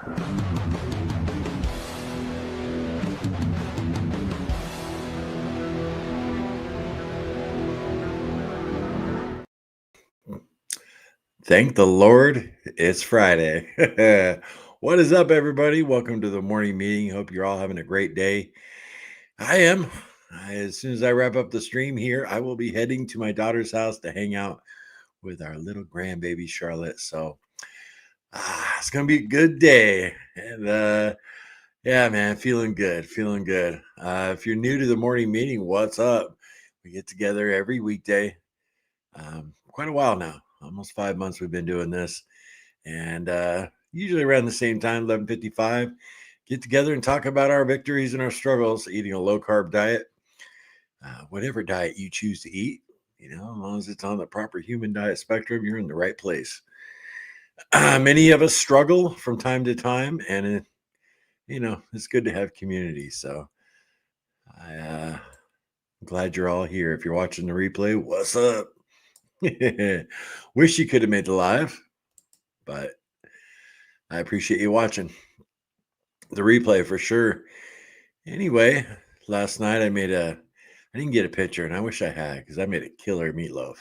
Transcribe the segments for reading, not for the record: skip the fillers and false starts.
Thank the Lord, it's Friday. What is up, everybody? Welcome to the morning meeting. Hope you're all having a great day. I am. As soon as I wrap up the stream here, I will be heading to my daughter's house to hang out with our little grandbaby Charlotte. So it's gonna be a good day. And yeah, man, feeling good, feeling good. If you're new to the morning meeting, what's up? We get together every weekday. Quite a while now, almost 5 months we've been doing this. And usually around the same time, 11:55, get together and talk about our victories and our struggles, eating a low-carb diet, whatever diet you choose to eat, as long as it's on the proper human diet spectrum, you're in the right place. Many of us struggle from time to time, and it's good to have community. So I'm glad you're all here. If you're watching the replay, what's up? Wish you could have made the live, but I appreciate you watching the replay for sure. Anyway, last night I didn't get a picture, and I wish I had, because I made a killer meatloaf.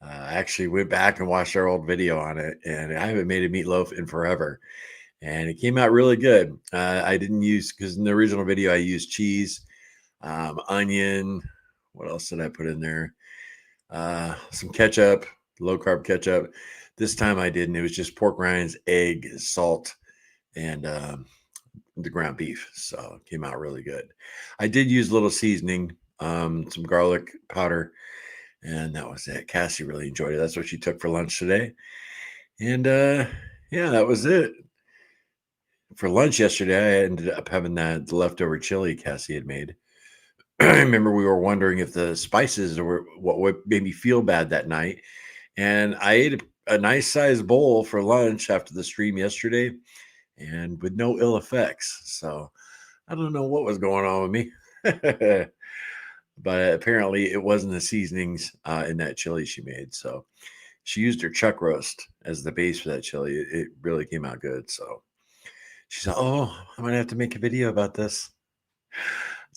I actually went back and watched our old video on it, and I haven't made a meatloaf in forever, and it came out really good. I didn't use, because in the original video I used cheese, onion. What else did I put in there? Some ketchup, low carb ketchup. This time I didn't. It was just pork rinds, egg, salt, and the ground beef. So it came out really good. I did use a little seasoning, some garlic powder, and that was it. Cassie really enjoyed it. That's what she took for lunch today. And yeah, that was it. For lunch yesterday, I ended up having the leftover chili Cassie had made. I remember we were wondering if the spices were what made me feel bad that night. And I ate a nice sized bowl for lunch after the stream yesterday, and with no ill effects. So I don't know what was going on with me. But apparently it wasn't the seasonings in that chili she made. So she used her chuck roast as the base for that chili. It really came out good. So she said, "Oh, I might have to make a video about this." I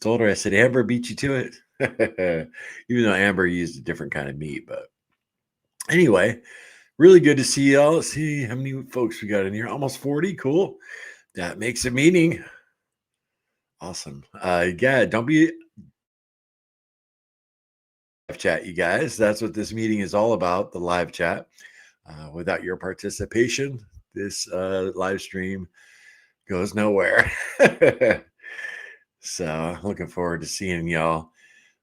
told her, I said, "Amber beat you to it." Even though Amber used a different kind of meat. But anyway, really good to see y'all. Let's see how many folks we got in here. Almost 40. Cool. That makes a meeting. Awesome. Yeah, don't be live chat, you guys. That's what this meeting is all about, the live chat. Without your participation, this live stream goes nowhere. So looking forward to seeing y'all.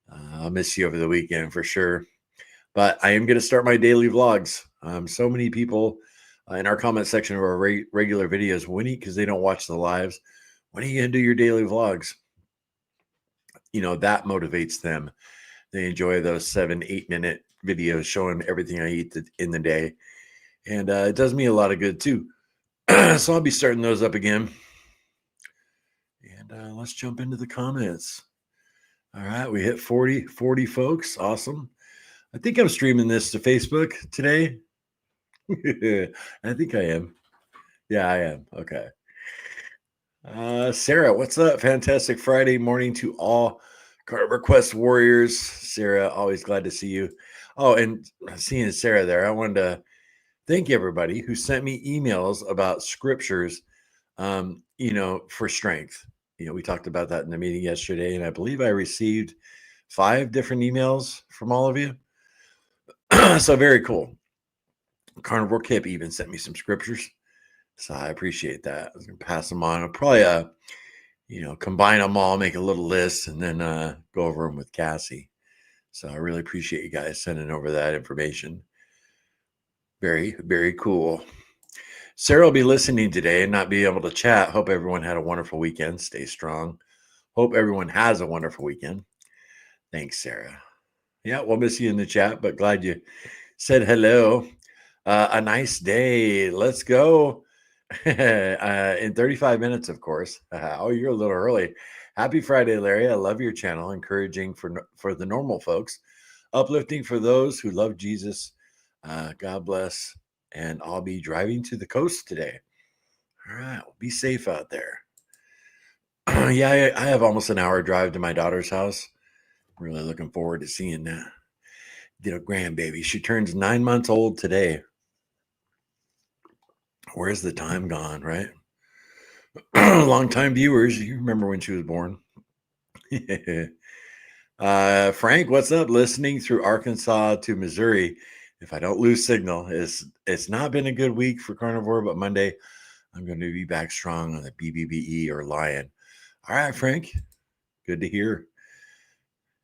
I'll miss you over the weekend for sure. But I am going to start my daily vlogs. So many people in our comment section of our regular videos, because they don't watch the lives, when are you going to do your daily vlogs? That motivates them. They enjoy those 7-8 minute videos showing everything I eat in the day. And it does me a lot of good too. So I'll be starting those up again. And let's jump into the comments. All right, we hit 40 folks. Awesome. I think I'm streaming this to Facebook today. I think I am. Yeah, I am. Okay. Sarah, what's up? Fantastic Friday morning to all Carnivore Quest warriors. Sarah, always glad to see you. Oh, and seeing Sarah there, I wanted to thank everybody who sent me emails about scriptures, for strength. We talked about that in the meeting yesterday, and I believe I received 5 different emails from all of you. So very cool. Carnivore Kip even sent me some scriptures. So I appreciate that. I was going to pass them on. I'll probably, combine them all, make a little list, and then go over them with Cassie. So I really appreciate you guys sending over that information. Very, very cool. Sarah will be listening today and not be able to chat. Hope everyone had a wonderful weekend. Stay strong. Hope everyone has a wonderful weekend. Thanks, Sarah. Yeah, we'll miss you in the chat, but glad you said hello. A nice day. Let's go. In 35 minutes, of course. Oh, you're a little early. Happy Friday, Larry. I love your channel. Encouraging for the normal folks. Uplifting for those who love Jesus. God bless. And I'll be driving to the coast today. All right. Well, be safe out there. Yeah, I have almost an hour drive to my daughter's house. Really looking forward to seeing that. Grandbaby. She turns 9 months old today. Where's the time gone, right? Long-time viewers, you remember when she was born. Frank, what's up? Listening through Arkansas to Missouri. If I don't lose signal, it's not been a good week for Carnivore, but Monday I'm going to be back strong on the BBBE or Lion. All right, Frank. Good to hear.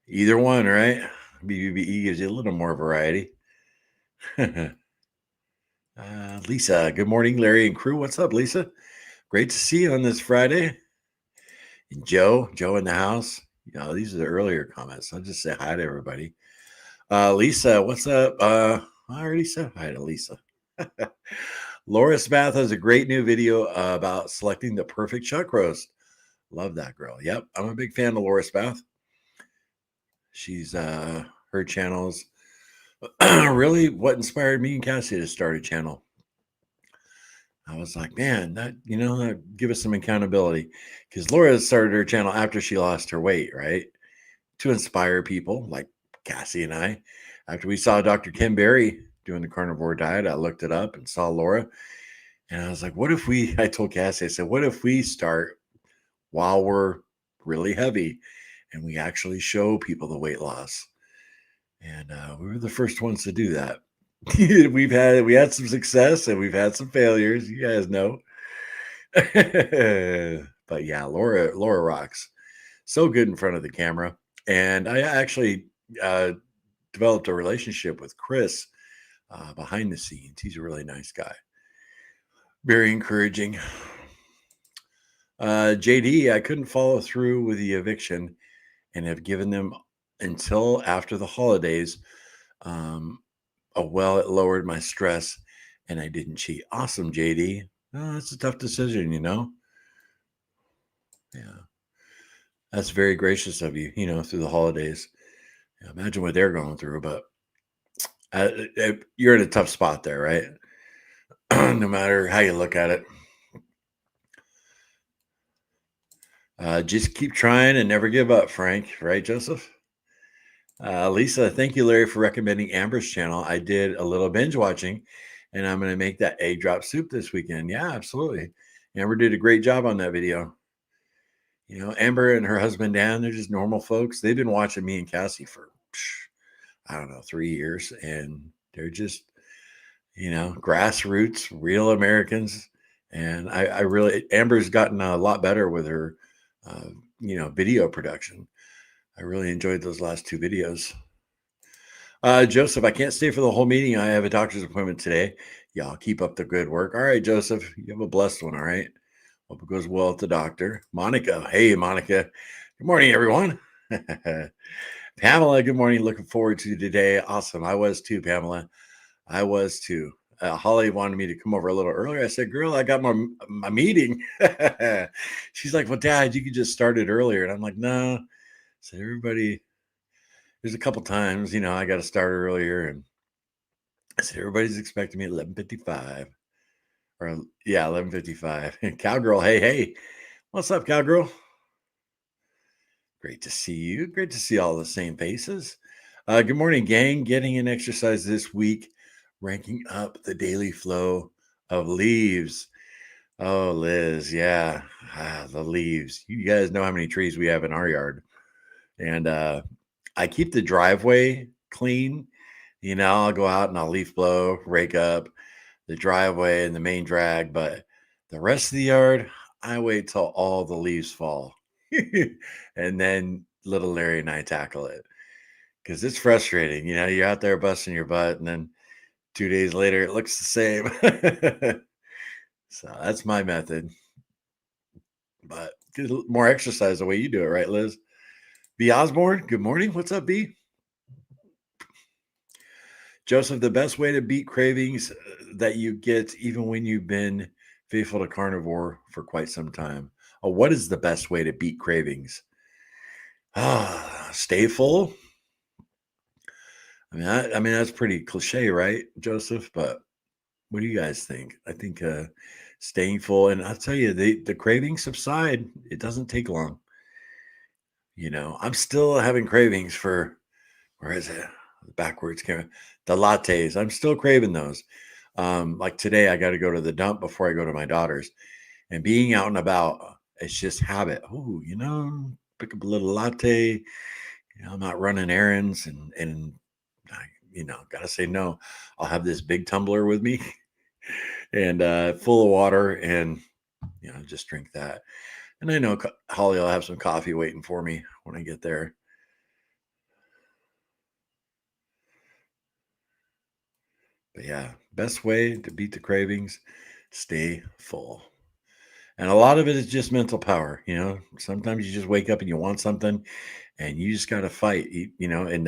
Either one, right? BBBE gives you a little more variety. Lisa, good morning, Larry and crew. What's up, Lisa? Great to see you on this Friday. And Joe in the house. These are the earlier comments. I'll just say hi to everybody. Lisa, what's up? I already said hi to Lisa. Laura Spath has a great new video about selecting the perfect chuck roast. Love that girl. Yep, I'm a big fan of Laura Spath. She's her channels really what inspired me and Cassie to start a channel. I was like, man, that give us some accountability, because Laura started her channel after she lost her weight, right? To inspire people like Cassie and I. After we saw Dr. Ken Berry doing the carnivore diet, I looked it up and saw Laura, and I was like, I told Cassie, I said, what if we start while we're really heavy and we actually show people the weight loss? And we were the first ones to do that. we had some success and we've had some failures. You guys know. But yeah, Laura rocks. So good in front of the camera. And I actually developed a relationship with Chris behind the scenes. He's a really nice guy. Very encouraging. JD, I couldn't follow through with the eviction and have given them until after the holidays. Well, it lowered my stress and I didn't cheat. Awesome, JD. Oh, that's a tough decision, Yeah. That's very gracious of you, through the holidays. Imagine what they're going through, but you're in a tough spot there, right? No matter how you look at it. Just keep trying and never give up, Frank. Right, Joseph? Lisa, thank you, Larry, for recommending Amber's channel. I did a little binge watching, and I'm going to make that egg drop soup this weekend. Yeah, absolutely. Amber did a great job on that video. Amber and her husband, Dan, they're just normal folks. They've been watching me and Cassie for, I don't know, 3 years, and they're just, grassroots, real Americans. And I really, Amber's gotten a lot better with her, video production. I really enjoyed those last 2 videos. Joseph, I can't stay for the whole meeting. I have a doctor's appointment today. Y'all keep up the good work. All right, Joseph, you have a blessed one. All right. Hope it goes well at the doctor. Monica. Hey, Monica. Good morning, everyone. Pamela, good morning. Looking forward to today. Awesome. I was too, Pamela. I was too. Holly wanted me to come over a little earlier. I said, girl, I got my meeting. She's like, well, Dad, you could just start it earlier. And I'm like, no. So everybody, there's a couple times, I got to start earlier. And I said, everybody's expecting me at 11:55. Or, yeah, 11:55. Cowgirl, hey. What's up, Cowgirl? Great to see you. Great to see all the same faces. Good morning, gang. Getting an exercise this week, ranking up the daily flow of leaves. Oh, Liz, yeah. The leaves. You guys know how many trees we have in our yard. And I keep the driveway clean. I'll go out and I'll leaf blow, rake up the driveway and the main drag. But the rest of the yard, I wait till all the leaves fall. And then little Larry and I tackle it, because it's frustrating. You're out there busting your butt, and then 2 days later it looks the same. So that's my method. But get more exercise the way you do it, right, Liz? B. Osborne, good morning. What's up, B? Joseph, the best way to beat cravings that you get even when you've been faithful to carnivore for quite some time. What is the best way to beat cravings? Stay full. I mean that's pretty cliche, right, Joseph? But what do you guys think? I think staying full. And I'll tell you, the cravings subside. It doesn't take long. I'm still having cravings for, where is it? Backwards camera. The lattes. I'm still craving those. Like today, I got to go to the dump before I go to my daughter's. And being out and about, it's just habit. Oh, pick up a little latte. I'm not running errands and I, gotta say no. I'll have this big tumbler with me and full of water and just drink that. And I know Holly will have some coffee waiting for me when I get there. But yeah, best way to beat the cravings, stay full. And a lot of it is just mental power. Sometimes you just wake up and you want something and you just got to fight, and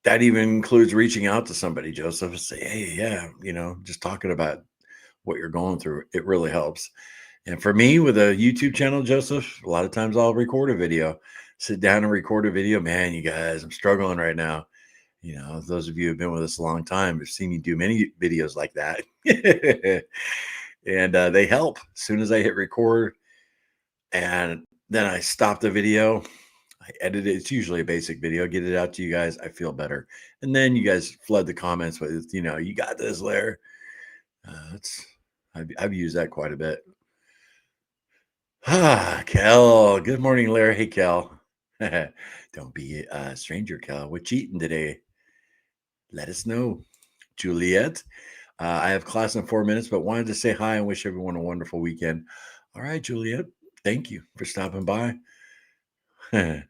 that even includes reaching out to somebody, Joseph, and say, hey, yeah, just talking about what you're going through. It really helps. And for me with a YouTube channel, Joseph, a lot of times I'll record a video, sit down and record a video. Man, you guys, I'm struggling right now. Those of you who have been with us a long time have seen me do many videos like that. And they help as soon as I hit record. And then I stop the video. I edit it. It's usually a basic video. Get it out to you guys. I feel better. And then you guys flood the comments with, you got this, Lair. I've used that quite a bit. Kel. Good morning, Lair. Hey, Kel. Don't be a stranger, Kel. What you eating today? Let us know. Juliet. I have class in 4 minutes, but wanted to say hi and wish everyone a wonderful weekend. All right, Juliet. Thank you for stopping by. Frank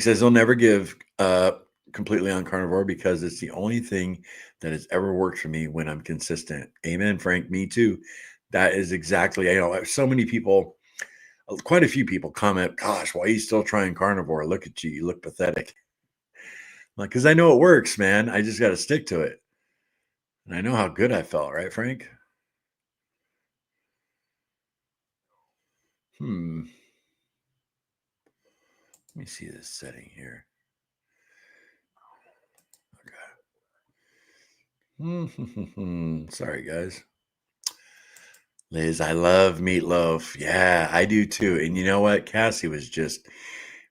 says he'll never give completely on carnivore because it's the only thing that has ever worked for me when I'm consistent. Amen, Frank. Me too. That is exactly, so many people, quite a few people comment, gosh, why are you still trying carnivore? Look at you. You look pathetic. Like, because I know it works, man. I just got to stick to it. And I know how good I felt, right, Frank? Let me see this setting here. Okay. Sorry, guys. Liz, I love meatloaf. Yeah, I do too. And you know what? Cassie was just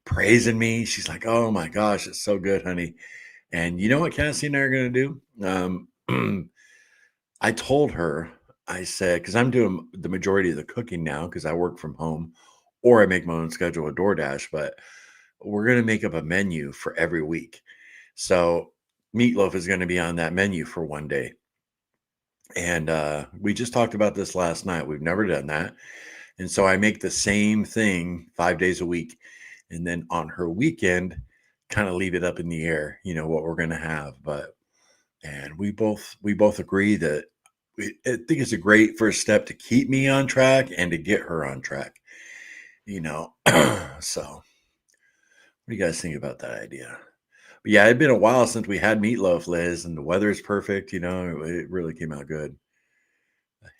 praising me. She's like, oh my gosh, it's so good, honey. And you know what Cassie and I are going to do? I told her, I said, because I'm doing the majority of the cooking now because I work from home or I make my own schedule with DoorDash, but we're going to make up a menu for every week. So meatloaf is going to be on that menu for one day. And we just talked about this last night. We've never done that. And so I make the same thing 5 days a week. And then on her weekend, kind of leave it up in the air, what we're going to have. And we both agree that I think it's a great first step to keep me on track and to get her on track, So what do you guys think about that idea? But yeah, it'd been a while since we had meatloaf, Liz, and the weather is perfect. It really came out good.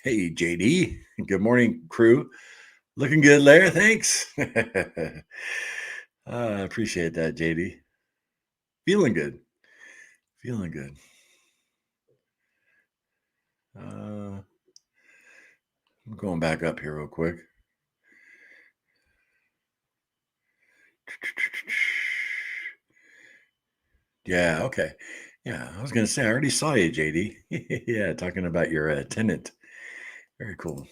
Hey, JD. Good morning, crew. Looking good, Larry. Thanks. I appreciate that, JD. Feeling good. Feeling good. I'm going back up here real quick. Yeah, okay. Yeah, I was going to say, I already saw you, JD. Yeah, talking about your tenant. Very cool.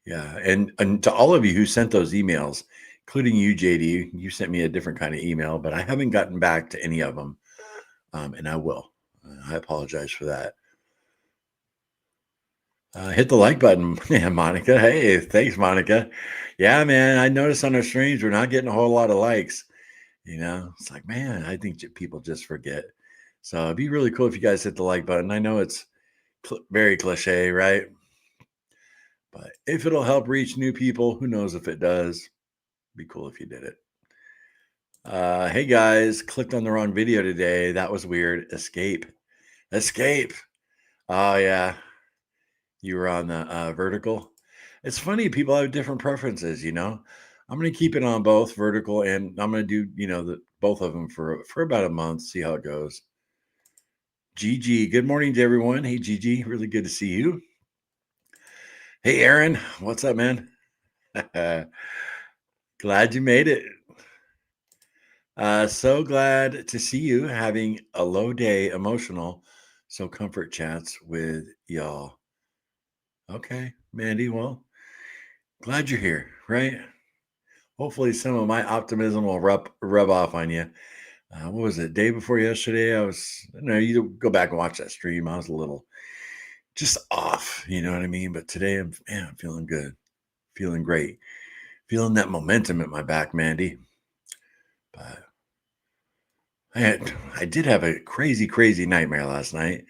Yeah, and to all of you who sent those emails, including you, JD, you sent me a different kind of email, but I haven't gotten back to any of them, and I will. I apologize for that. Hit the like button, yeah, Monica. Hey, thanks, Monica. Yeah, man, I noticed on our streams we're not getting a whole lot of likes. It's like, man, I think people just forget. So it'd be really cool if you guys hit the like button. I know it's very cliche, right? But if it'll help reach new people, who knows if it does? It'd be cool if you did it. Hey guys, clicked on the wrong video today. That was weird. Escape. Oh yeah, you were on the vertical. It's funny, people have different preferences. I'm going to keep it on both vertical and I'm going to do both of them for about a month, see how it goes. Gigi, good morning to everyone. Hey, Gigi, really good to see you. Hey, Aaron, what's up, man? Glad you made it. So glad to see you having a low day emotional. So comfort chats with y'all. Okay, Mandy, well, glad you're here, right? Hopefully some of my optimism will rub off on you. What was it, day before yesterday? No, you go back and watch that stream. I was a little just off, you know what I mean? But today I'm feeling good, feeling great, feeling that momentum at my back, Mandy. But I did have a crazy nightmare last night.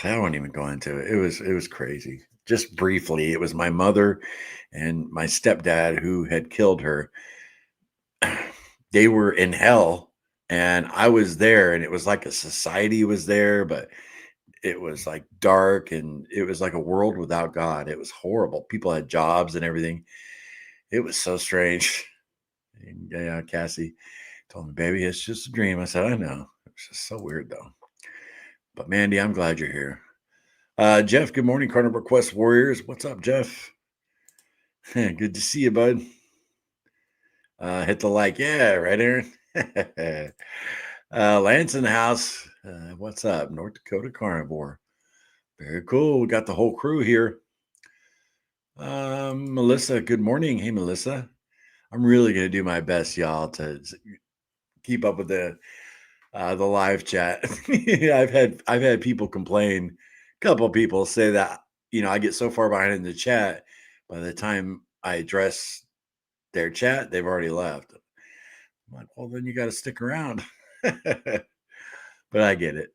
I won't even go into it. It was crazy. Just briefly, it was my mother and my stepdad who had killed her. They were in hell, and I was there, and it was like a society was there, but it was like dark, and it was like a world without God. It was horrible. People had jobs and everything. It was so strange. And yeah, Cassie told me, baby, it's just a dream. I said, I know. It's just so weird though. But Mandy, I'm glad you're here. Jeff, good morning, Carnivore Quest Warriors. What's up, Jeff? Good to see you, bud. Hit the like. Yeah, right, Aaron? Lance in the house. What's up? North Dakota Carnivore. Very cool. We got the whole crew here. Melissa, good morning. Hey, Melissa. I'm really going to do my best, y'all, to keep up with the live chat. I've had people complain. A couple of people say that I get so far behind in the chat. By the time I address their chat, they've already left. I'm like, well, then you got to stick around. But I get it.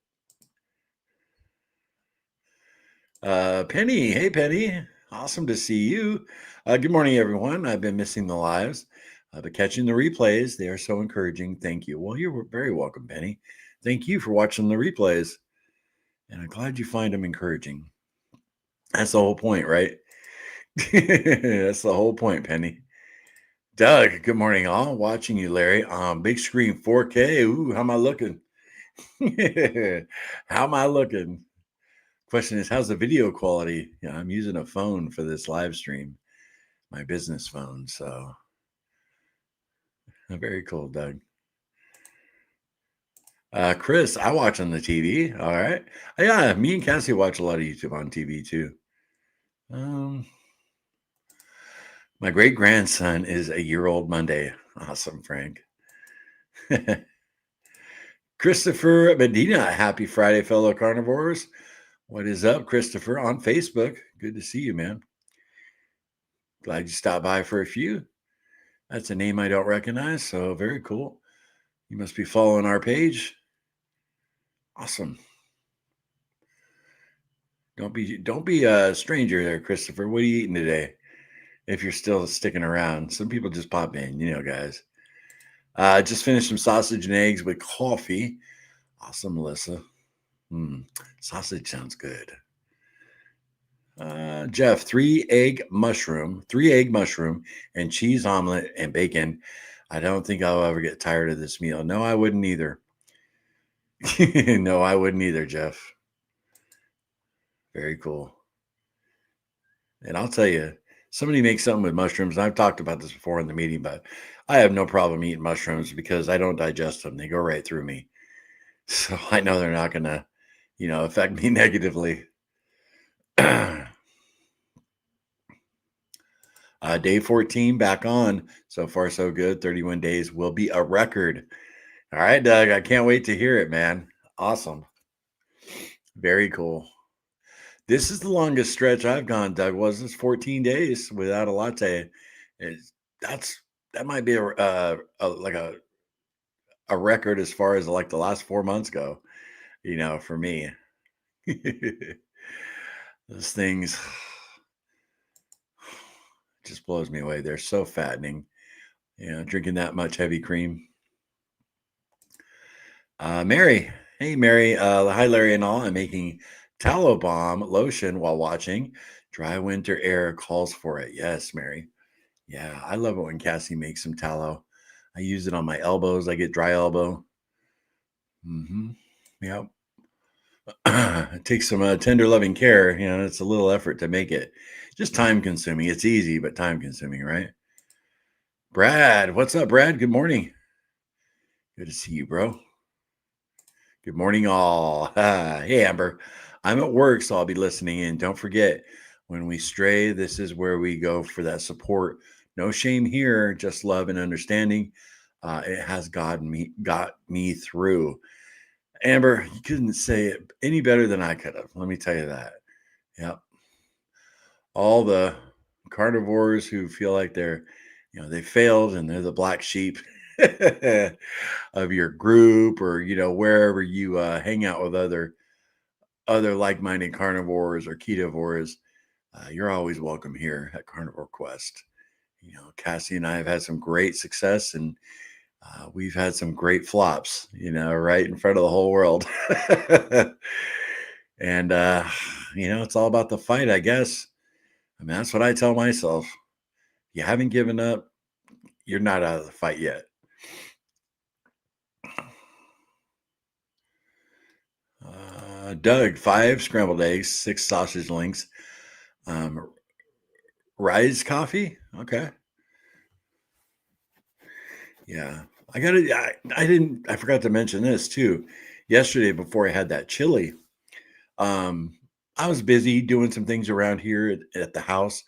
Penny, hey Penny, awesome to see you. Good morning, everyone. I've been missing the lives, but catching the replays, they are so encouraging. Thank you. Well, you're very welcome, Penny. Thank you for watching the replays, and I'm glad you find them encouraging. That's the whole point, right? That's the whole point, Penny. Doug, good morning, all. Watching you, Larry. Big screen 4K. Ooh, how am I looking? How am I looking? Question is, how's the video quality? Yeah, I'm using a phone for this live stream, my business phone. So very cool, Doug. Chris, I watch on the TV. All right. Yeah, me and Cassie watch a lot of YouTube on TV too. My great grandson is a year old Monday. Awesome, Frank. Christopher Medina, happy Friday, fellow carnivores. What is up, Christopher, on Facebook? Good to see you, man. Glad you stopped by for a few. That's a name I don't recognize, so very cool. You must be following our page. Awesome. Don't be a stranger there, Christopher. What are you eating today? If you're still sticking around. Some people just pop in, guys. Just finished some sausage and eggs with coffee. Awesome, Melissa. Sausage sounds good. Jeff, three egg mushroom, and cheese omelet and bacon. I don't think I'll ever get tired of this meal. No, I wouldn't either. No, I wouldn't either, Jeff. Very cool. And I'll tell you, somebody makes something with mushrooms. And I've talked about this before in the meeting, but I have no problem eating mushrooms because I don't digest them. They go right through me. So I know they're not going to, affect me negatively. Day 14 back on. So far, so good. 31 days will be a record. All right, Doug. I can't wait to hear it, man. Awesome. Very cool. This is the longest stretch I've gone, Doug. Was this 14 days without a latte? That might be a record as far as like the last 4 months go. For me, those things just blows me away. They're so fattening. Drinking that much heavy cream. Mary, hey Mary, hi Larry and all. I'm making tallow balm lotion while watching. Dry winter air calls for it. Yes, Mary. Yeah, I love it when Cassie makes some tallow. I use it on my elbows. I get dry elbow. Yep. It takes some tender loving care. It's a little effort to make it. Just time consuming. It's easy, but time consuming, right? Brad, what's up, Brad? Good morning. Good to see you, bro. Good morning, all. Hey, Amber. I'm at work, so I'll be listening in. Don't forget, when we stray, this is where we go for that support. No shame here, just love and understanding. It has got me through. Amber, you couldn't say it any better than I could have. Let me tell you that. Yep. All the carnivores who feel like they failed and they're the black sheep of your group, or wherever you hang out with other like-minded carnivores or ketovores, you're always welcome here at Carnivore Quest. Cassie and I have had some great success, and we've had some great flops, right in front of the whole world. And it's all about the fight, I guess. I mean, that's what I tell myself. You haven't given up, you're not out of the fight yet. Doug, 5 scrambled eggs, 6 sausage links, Rise coffee. Okay. Yeah. I forgot to mention this too. Yesterday, before I had that chili, I was busy doing some things around here at the house,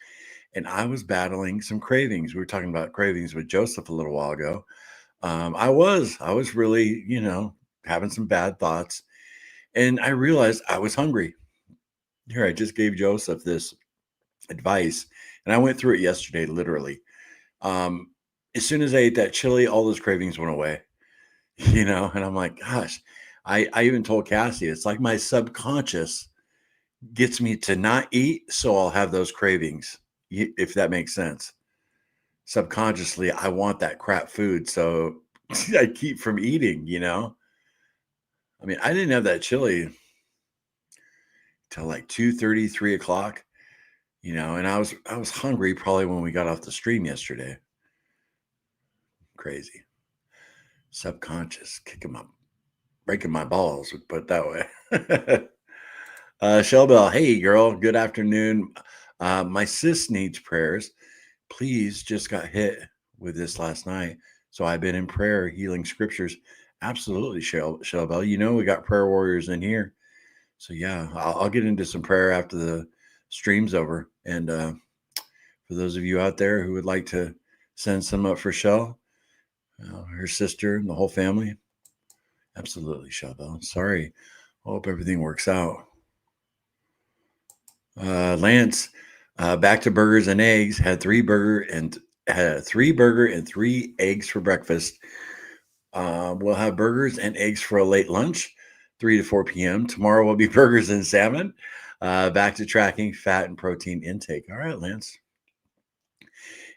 and I was battling some cravings. We were talking about cravings with Joseph a little while ago. I was really, having some bad thoughts, and I realized I was hungry. Here, I just gave Joseph this advice, and I went through it yesterday, literally. Um, as soon as I ate that chili, all those cravings went away, and I'm like, gosh, I even told Cassie, it's like my subconscious gets me to not eat, so I'll have those cravings, if that makes sense. Subconsciously, I want that crap food, so I keep from eating. I mean, I didn't have that chili till like 2:30, 3 o'clock, and I was hungry probably when we got off the stream yesterday. Crazy. Subconscious kicking my breaking my balls, we put it that way. Shell Bell, hey girl, good afternoon. My sis needs prayers. Please, just got hit with this last night. So I've been in prayer, healing scriptures. Absolutely, Shell Bell. We got prayer warriors in here. So yeah, I'll get into some prayer after the stream's over. And for those of you out there who would like to send some up for Shell, her sister, and the whole family, absolutely, Shell Bell. Sorry. Hope everything works out. Lance, back to burgers and eggs. Had a 3 eggs for breakfast. We'll have burgers and eggs for a late lunch, 3 to 4 p.m. Tomorrow will be burgers and salmon. Back to tracking fat and protein intake. All right, Lance.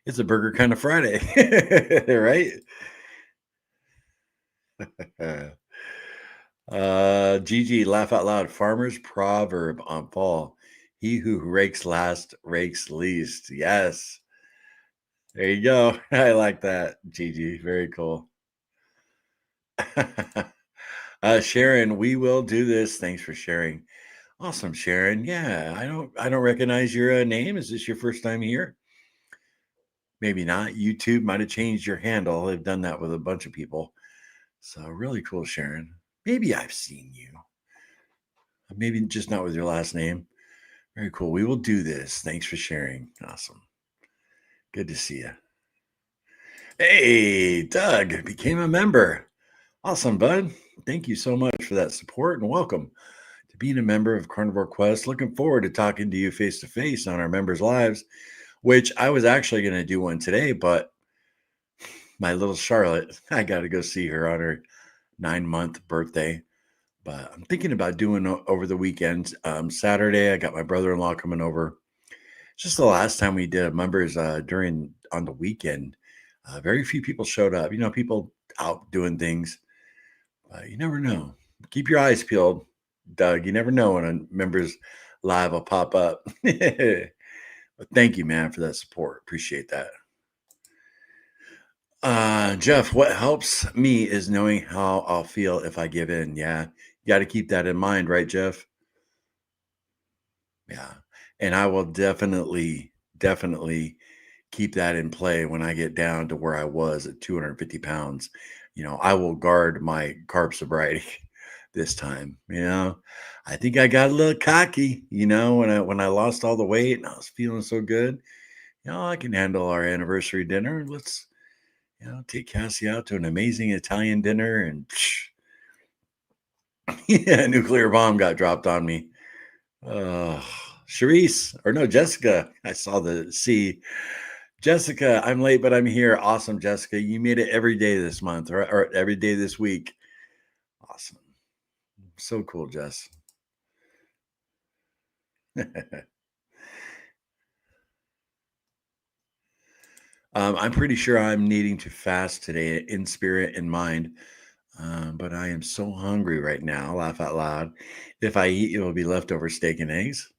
It's a burger kind of Friday, right? Gigi, laugh out loud. Farmer's proverb on fall. He who rakes last rakes least. Yes. There you go. I like that, Gigi. Very cool. Sharon, we will do this. Thanks for sharing. Awesome, Sharon. Yeah, I don't recognize your name. Is this your first time here? Maybe not. YouTube might have changed your handle. They've done that with a bunch of people. So really cool, Sharon. Maybe I've seen you. Maybe just not with your last name. Very cool. We will do this. Thanks for sharing. Awesome. Good to see you. Hey, Doug became a member. Awesome, bud. Thank you so much for that support, and welcome to being a member of Carnivore Quest. Looking forward to talking to you face to face on our members' lives, which I was actually going to do one today, but my little Charlotte, I got to go see her on her 9-month birthday. But I'm thinking about doing over the weekend. Saturday, I got my brother-in-law coming over. It's just the last time we did members on the weekend. Very few people showed up. People out doing things. You never know. Keep your eyes peeled, Doug. You never know when a members live will pop up. But thank you, man, for that support. Appreciate that. Jeff, what helps me is knowing how I'll feel if I give in. Yeah, got to keep that in mind, right, Jeff? Yeah. And I will definitely keep that in play when I get down to where I was at 250 pounds. I will guard my carb sobriety this time. I think I got a little cocky, when I lost all the weight and I was feeling so good. I can handle our anniversary dinner. Let's, take Cassie out to an amazing Italian dinner and yeah, nuclear bomb got dropped on me. Uh, Charisse, or no, Jessica. I saw the C. Jessica, I'm late, but I'm here. Awesome, Jessica. You made it every day this month, or every day this week. Awesome. So cool, Jess. I'm pretty sure I'm needing to fast today in spirit and mind. But I am so hungry right now. Laugh out loud. If I eat, it will be leftover steak and eggs.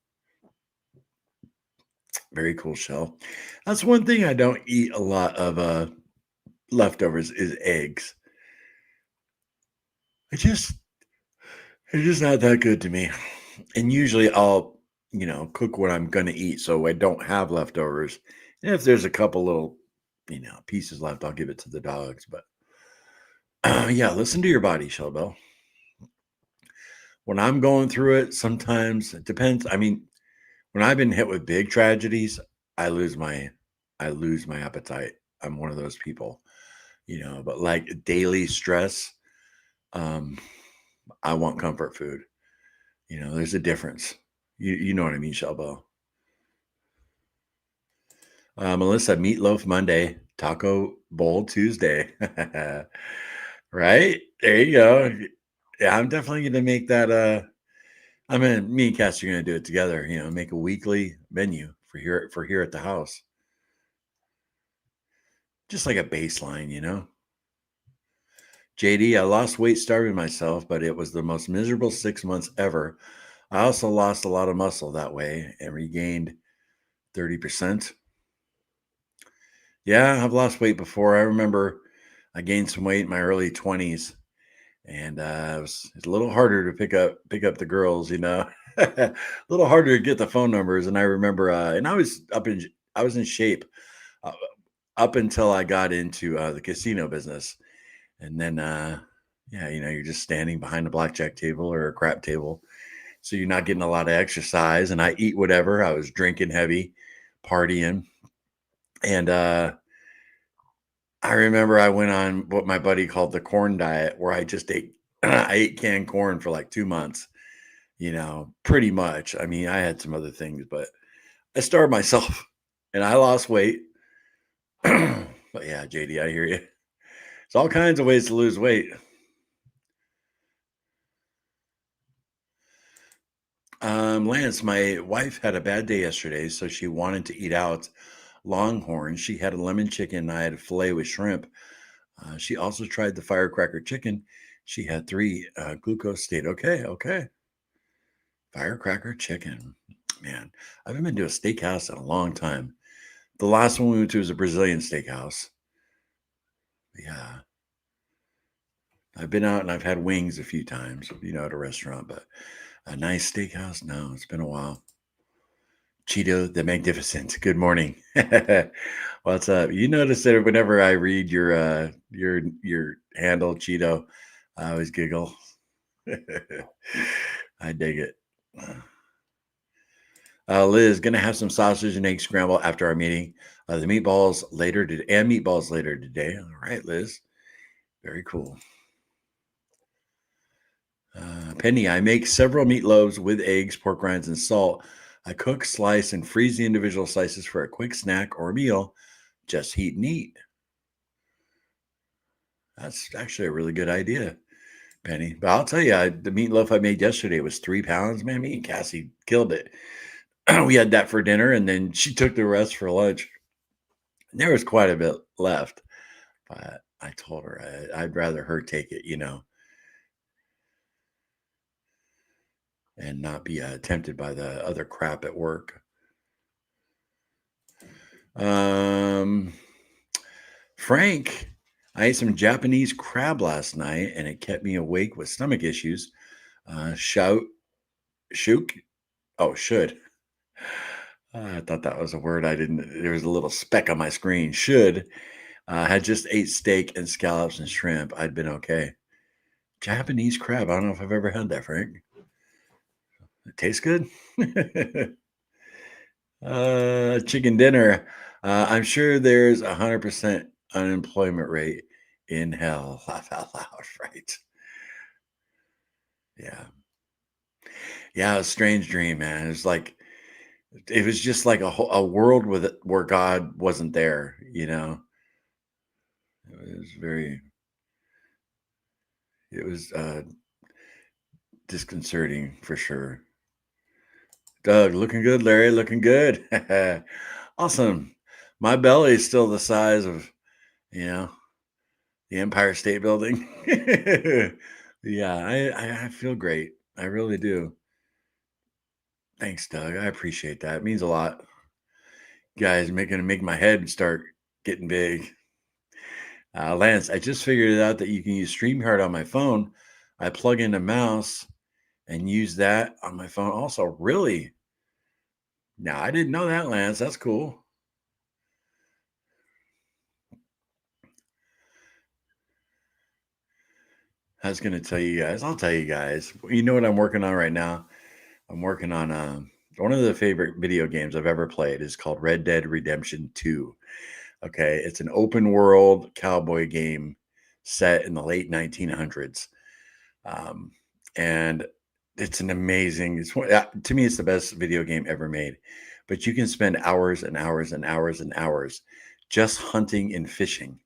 Very cool, Shell. That's one thing I don't eat a lot of leftovers is eggs. It just it's just not that good to me. And usually I'll, cook what I'm gonna eat so I don't have leftovers. And if there's a couple little, pieces left, I'll give it to the dogs. But yeah, listen to your body, Shellbell. When I'm going through it, sometimes it depends. I mean, when I've been hit with big tragedies, I lose my I lose my appetite. I'm one of those people, but like daily stress, um, I want comfort food. There's a difference. You know what I mean, Shelbo. Melissa, meatloaf Monday, taco bowl Tuesday. Right? There you go. Yeah, I'm definitely gonna make that me and Cass are gonna do it together, make a weekly menu for here at the house. Just like a baseline. JD, I lost weight starving myself, but it was the most miserable 6 months ever. I also lost a lot of muscle that way and regained 30%. Yeah, I've lost weight before. I remember I gained some weight in my early 20s, and it's a little harder to pick up the girls, a little harder to get the phone numbers. And I remember, and I was in shape uh, up until I got into the casino business, and then yeah, you're just standing behind a blackjack table or a crap table, so you're not getting a lot of exercise. And I eat whatever. I was drinking heavy, partying, and I remember I went on what my buddy called the corn diet, where I just ate I ate canned corn for like 2 months, pretty much. I mean, I had some other things, but I starved myself and I lost weight. But yeah, JD, I hear you. There's all kinds of ways to lose weight. Lance, my wife had a bad day yesterday, so she wanted to eat out Longhorn. She had a lemon chicken. I had a filet with shrimp. She also tried the firecracker chicken. She had three. Glucose stayed okay. Okay. Firecracker chicken. Man, I haven't been to a steakhouse in a long time. The last one we went to was a Brazilian steakhouse. Yeah. I've been out and I've had wings a few times, at a restaurant, but a nice steakhouse? No, it's been a while. Cheeto the Magnificent. Good morning. What's up? You notice that whenever I read your handle, Cheeto, I always giggle. I dig it. Liz, gonna have some sausage and egg scramble after our meeting. The meatballs later today. All right, Liz. Very cool. Penny, I make several meatloaves with eggs, pork rinds, and salt. I cook, slice, and freeze the individual slices for a quick snack or meal. Just heat and eat. That's actually a really good idea, Penny. But I'll tell you, the meatloaf I made yesterday was 3 pounds. Man, me and Cassie killed it. We had that for dinner, and then she took the rest for lunch. There was quite a bit left, but I told her I'd rather her take it, and not be tempted by the other crap at work. Um, Frank, I ate some Japanese crab last night, and it kept me awake with stomach issues. Shout, shook. Oh, should. I thought that was a word I didn't. There was a little speck on my screen. Should had just ate steak and scallops and shrimp. I'd been okay. Japanese crab. I don't know if I've ever had that, Frank. It tastes good. Chicken dinner. I'm sure there's 100% unemployment rate in hell. Laugh out loud, right? Yeah. Yeah, it was a strange dream, man. It was just like a world with it where God wasn't there, you know. It was very it was disconcerting for sure. Doug, looking good, Larry, looking good. Awesome. My belly is still the size of, you know, the Empire State Building. Yeah, I feel great. I really do. Thanks, Doug. I appreciate that. It means a lot. Guys, making to make my head start getting big. Lance, I just figured it out that you can use StreamYard on my phone. I plug in a mouse and use that on my phone also. Really? No, I didn't know that, Lance. That's cool. I was going to tell you guys. I'll tell you guys. You know what I'm working on right now? I'm working on one of the favorite video games I've ever played is called Red Dead Redemption 2. Okay, it's an open world cowboy game set in the late 1900s. Um, and it's an amazing, to me, it's the best video game ever made. But you can spend hours and hours and hours and hours just hunting and fishing,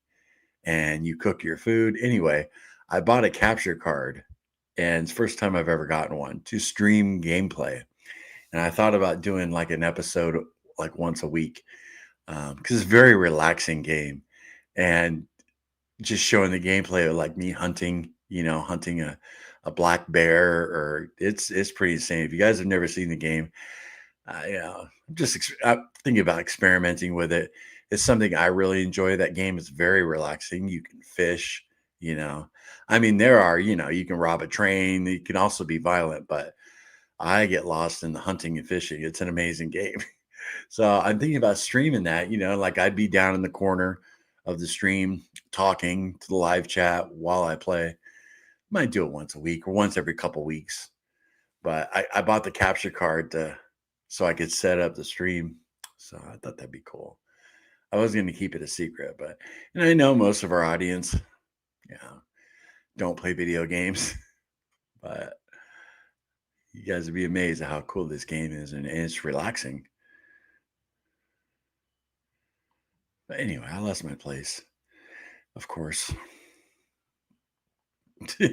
and you cook your food. Anyway, I bought a capture card, and it's the first time I've ever gotten one to stream gameplay. And I thought about doing like an episode like once a week because it's a very relaxing game, and just showing the gameplay of like me hunting, hunting a black bear, or it's pretty insane. If you guys have never seen the game, I'm thinking about experimenting with it. It's something I really enjoy. That game is very relaxing. You can fish, you know. I mean, there are, you can rob a train. You can also be violent, but I get lost in the hunting and fishing. It's an amazing game. So I'm thinking about streaming that, like I'd be down in the corner of the stream talking to the live chat while I play. Might do it once a week or once every couple weeks. But I bought the capture card so I could set up the stream. So I thought that'd be cool. I was going to keep it a secret, but and I know most of our audience, don't play video games, but you guys would be amazed at how cool this game is, and it's relaxing. But anyway, I lost my place, of course. I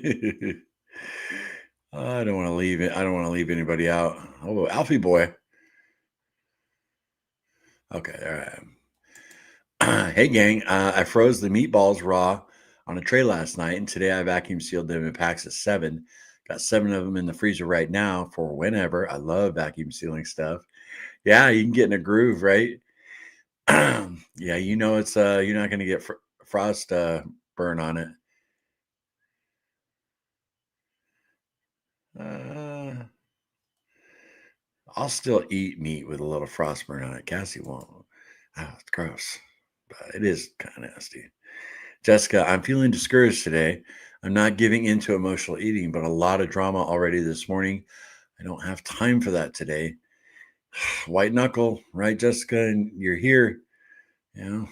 don't want to leave it. I don't want to leave anybody out. Oh, Alfie boy. Okay, all right. Hey, gang. I froze the meatballs raw on a tray last night, and today I vacuum sealed them in packs of 7. Got 7 of them in the freezer right now for whenever. I love vacuum sealing stuff. Yeah, you can get in a groove, right? Yeah, it's you're not going to get frost burn on it. Uh, I'll still eat meat with a little frost burn on it. Cassie won't. Ah, it's gross, but it is kind of nasty. Jessica, I'm feeling discouraged today. I'm not giving into emotional eating, but a lot of drama already this morning. I don't have time for that today. White knuckle, right, Jessica? And you're here, you know.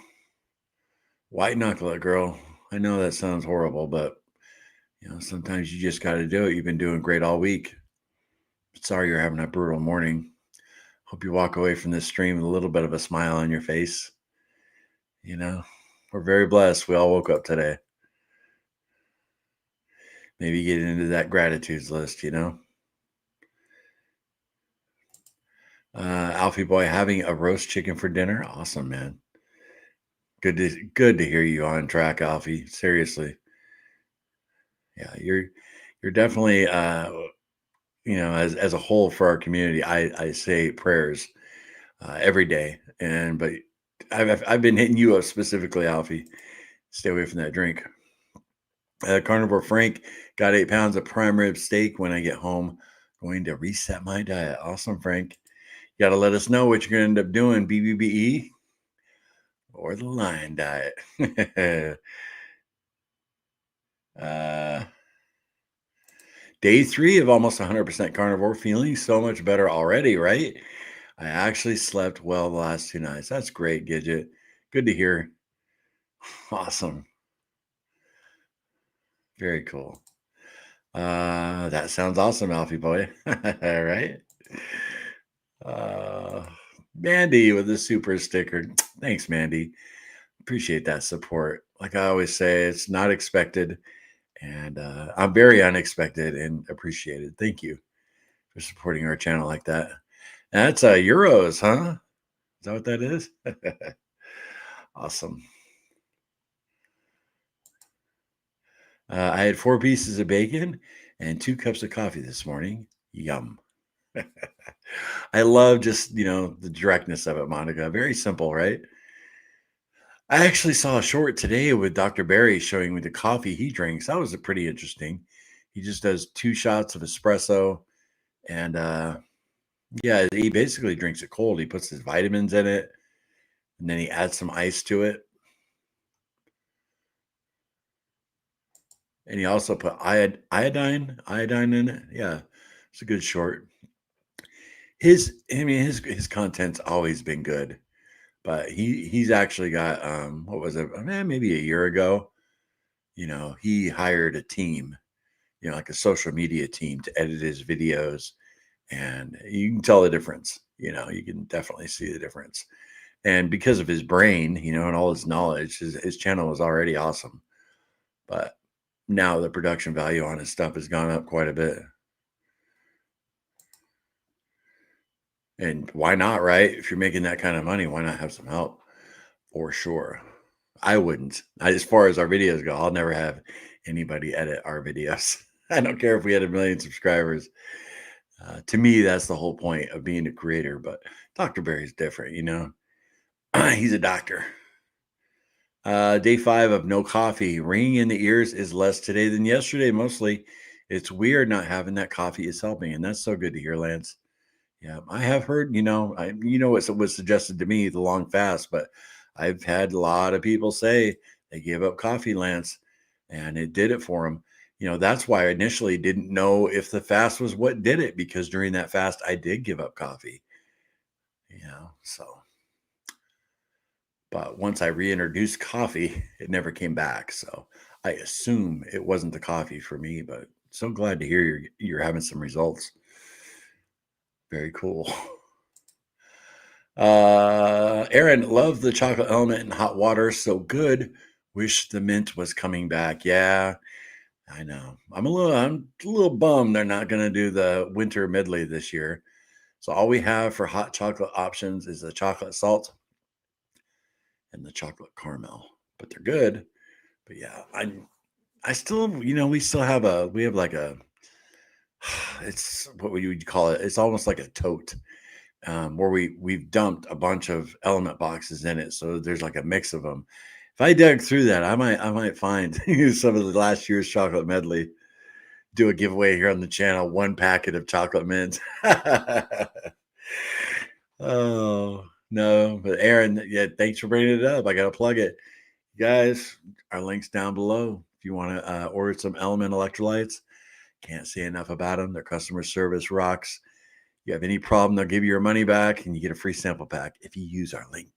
White knuckle it, girl. I know that sounds horrible, but sometimes you just got to do it. You've been doing great all week. Sorry you're having a brutal morning. Hope you walk away from this stream with a little bit of a smile on your face. We're very blessed. We all woke up today. Maybe get into that gratitudes list, Alfie boy having a roast chicken for dinner. Awesome, man. Good to hear you on track, Alfie. Seriously. Yeah, you're definitely as a whole for our community, I say prayers every day. But I've been hitting you up specifically, Alfie. Stay away from that drink. Carnivore Frank got 8 pounds of prime rib steak when I get home. Going to reset my diet. Awesome, Frank. You got to let us know what you're going to end up doing, BBBE or the Lion Diet. uh, Day 3 of almost 100% carnivore, feeling so much better already, right? I actually slept well the last 2 nights. That's great, Gidget. Good to hear. Awesome. Very cool. That sounds awesome, Alfie boy. All right. Uh, Mandy with the super sticker. Thanks, Mandy. Appreciate that support. Like I always say, it's not expected, and I'm very unexpected and appreciated. Thank you for supporting our channel like that. And that's euros, huh? Is that what that is? Awesome. I had 4 pieces of bacon and 2 cups of coffee this morning. Yum. I love just, the directness of it, Monica. Very simple, right? I actually saw a short today with Dr. Barry showing me the coffee he drinks. That was pretty interesting. He just does 2 shots of espresso and yeah, he basically drinks it cold. He puts his vitamins in it and then he adds some ice to it. And he also put iodine in it. Yeah, it's a good short. His content's always been good, but he's actually got what was it? Maybe a year ago. He hired a team, like a social media team to edit his videos, and you can tell the difference. You can definitely see the difference. And because of his brain, and all his knowledge, his channel was already awesome. But now the production value on his stuff has gone up quite a bit. And why not, right? If you're making that kind of money, why not have some help? For sure. I wouldn't. As far as our videos go, I'll never have anybody edit our videos. I don't care if we had 1 million subscribers. To me, that's the whole point of being a creator. But Dr. Barry's different, He's a doctor. Day 5 of no coffee. Ringing in the ears is less today than yesterday, mostly. It's weird not having that coffee is helping. And that's so good to hear, Lance. Yeah, I have heard, what was suggested to me, the long fast, but I've had a lot of people say they gave up coffee, Lance, and it did it for them. That's why I initially didn't know if the fast was what did it, because during that fast, I did give up coffee, so. But once I reintroduced coffee, it never came back. So I assume it wasn't the coffee for me, but so glad to hear you're having some results. Very cool. Aaron, love the chocolate element in hot water. So good. Wish the mint was coming back. Yeah, I know. I'm a little bummed they're not going to do the winter medley this year. So all we have for hot chocolate options is the chocolate salt and the chocolate caramel, but they're good. But yeah, I still, we have like a, it's what would you call it? It's almost like a tote. Where we've dumped a bunch of element boxes in it, so there's like a mix of them. If I dug through that, I might find some of the last year's chocolate medley. Do a giveaway here on the channel. 1 packet of chocolate mint. Oh no, but Aaron, yeah, thanks for bringing it up. I gotta plug it, guys. Our links down below if you want to order some element electrolytes. Can't say enough about them. Their customer service rocks. You have any problem, they'll give you your money back and you get a free sample pack if you use our link.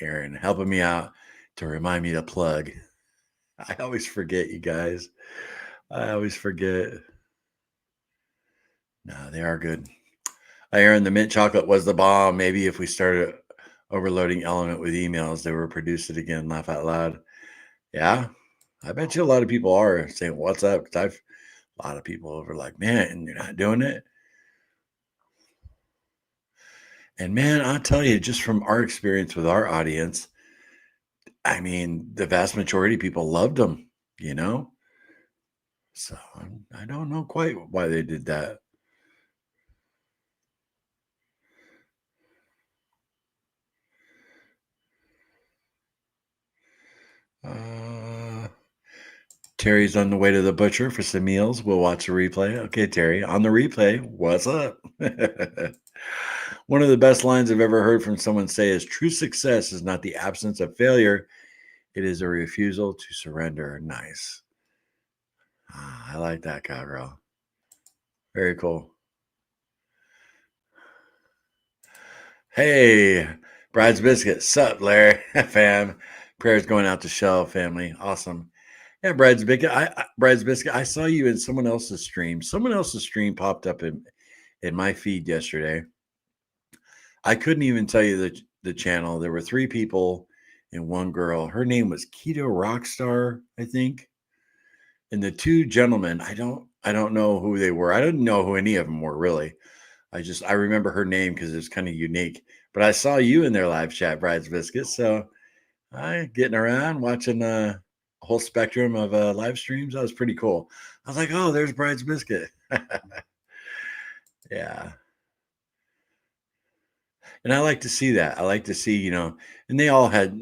Aaron, helping me out to remind me to plug. I always forget, you guys. I always forget. No, they are good. Aaron, the mint chocolate was the bomb. Maybe if we started overloading Element with emails, they would produce it again. Laugh out loud. Yeah, I bet you a lot of people are saying, "What's up?" Because I've a lot of people over like, "Man, you're not doing it." And man, I'll tell you, just from our experience with our audience, I mean, the vast majority of people loved them, you know? So I don't know quite why they did that. Terry's on the way to the butcher for some meals. We'll watch a replay. Okay, Terry, on the replay, what's up? One of the best lines I've ever heard from someone say is true success is not the absence of failure. It is a refusal to surrender. Nice. I like that, cowgirl. Very cool. Hey, Brad's Biscuit. Sup, Larry? Fam. Prayers going out to Shell family. Awesome. Yeah, Brad's Biscuit. I saw you in someone else's stream. Someone else's stream popped up in my feed yesterday. I couldn't even tell you the channel. There were 3 people and 1 girl. Her name was Keto Rockstar, I think. And the 2 gentlemen, I don't know who they were. I didn't know who any of them were really. I remember her name because it's kind of unique. But I saw you in their live chat, Brad's Biscuit. So I getting around watching a whole spectrum of live streams. That was pretty cool. I was like, oh, there's Brad's Biscuit. Yeah. And I like to see that. I like to see, and they all had,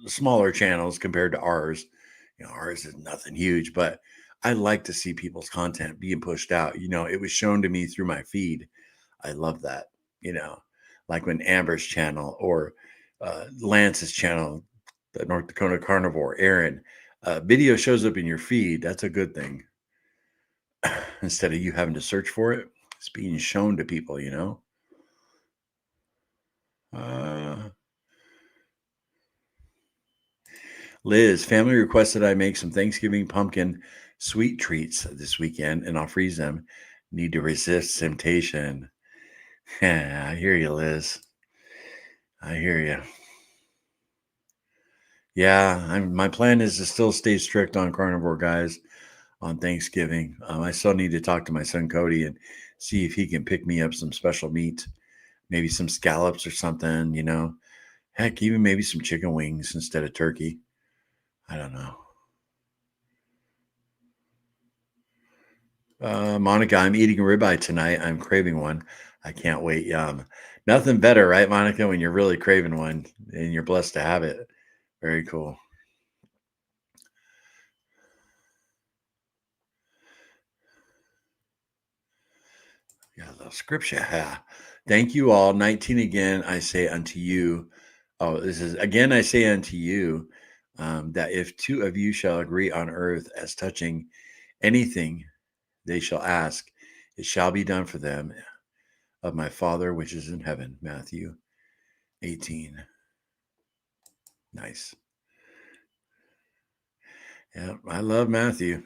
smaller channels compared to ours. Ours is nothing huge, but I like to see people's content being pushed out. It was shown to me through my feed. I love that, like when Amber's channel or Lance's channel, the North Dakota Carnivore, Aaron, video shows up in your feed. That's a good thing. Instead of you having to search for it, it's being shown to people, Liz, family requested I make some Thanksgiving pumpkin sweet treats this weekend, and I'll freeze them. Need to resist temptation. Yeah, I hear you, Liz. I hear you. Yeah, my plan is to still stay strict on carnivore, guys, on Thanksgiving. I still need to talk to my son Cody and see if he can pick me up some special meat, maybe some scallops or something. Heck, even maybe some chicken wings instead of turkey. I don't know. Monica, I'm eating a ribeye tonight. I'm craving one. I can't wait. Yum. Nothing better, right, Monica, when you're really craving one and you're blessed to have it. Very cool. Yeah, a little scripture. Yeah. Thank you all. 19 again, I say unto you. Oh, this is again, I say unto you that if 2 of you shall agree on earth as touching anything they shall ask, it shall be done for them of my Father which is in heaven. Matthew 18. Nice. Yeah, I love Matthew.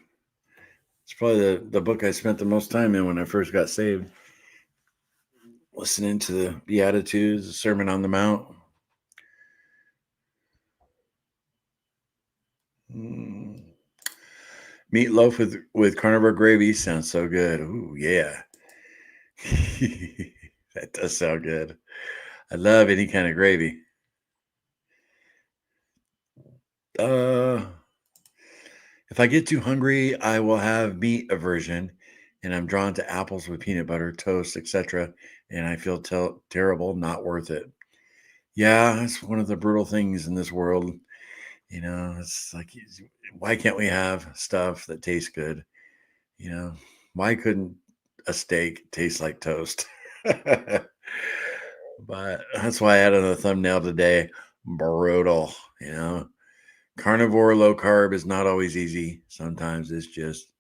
It's probably the book I spent the most time in when I first got saved. Listening to the Beatitudes, the Sermon on the Mount. Meatloaf with carnivore gravy sounds so good. Ooh, yeah. That does sound good. I love any kind of gravy. If I get too hungry, I will have meat aversion, and I'm drawn to apples with peanut butter, toast, etc. And I feel terrible, not worth it. Yeah, it's one of the brutal things in this world. It's like, why can't we have stuff that tastes good? Why couldn't a steak taste like toast? But that's why I added a thumbnail today. Brutal, Carnivore low carb is not always easy. Sometimes it's just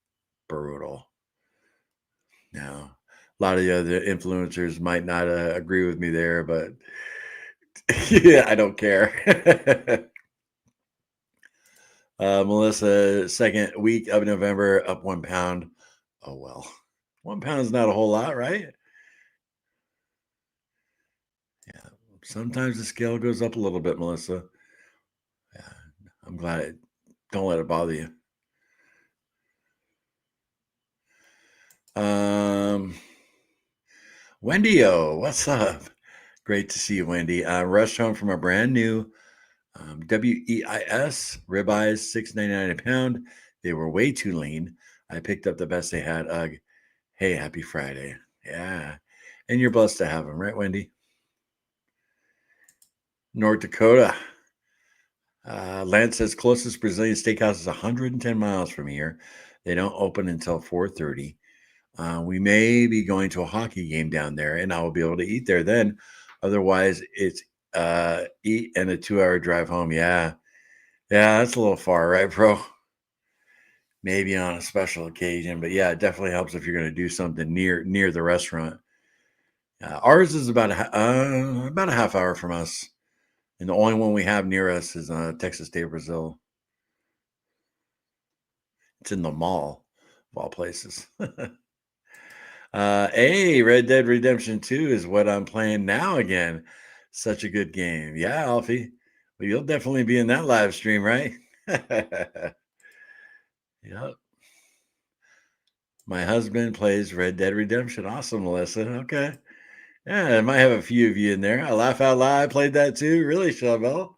brutal. Now, a lot of the other influencers might not agree with me there, but yeah, I don't care. Melissa, second week of November, up 1 pound. Oh, well, 1 pound is not a whole lot, right? Yeah. Sometimes the scale goes up a little bit, Melissa. Yeah. I'm glad don't let it bother you. Wendy, what's up? Great to see you, Wendy. Rushed home from a brand new WEIS ribeyes, $6.99 a pound. They were way too lean. I picked up the best they had. Ugh. Hey, happy Friday. Yeah. And you're blessed to have them, right, Wendy? North Dakota. Lance says closest Brazilian steakhouse is 110 miles from here. They don't open until 4:30. We may be going to a hockey game down there, and I will be able to eat there then. Otherwise, it's eat and a 2-hour drive home. Yeah, that's a little far, right, bro? Maybe on a special occasion, but yeah, it definitely helps if you're going to do something near the restaurant. Ours is about a half hour from us, and the only one we have near us is Texas State, Brazil. It's in the mall, of all places. Hey, Red Dead Redemption 2 is what I'm playing now again. Such a good game. Yeah, Alfie. Well, you'll definitely be in that live stream, right? Yep. My husband plays Red Dead Redemption. Awesome, Melissa. Okay. Yeah, I might have a few of you in there. I laugh out loud. I played that too. Really, Chevelle?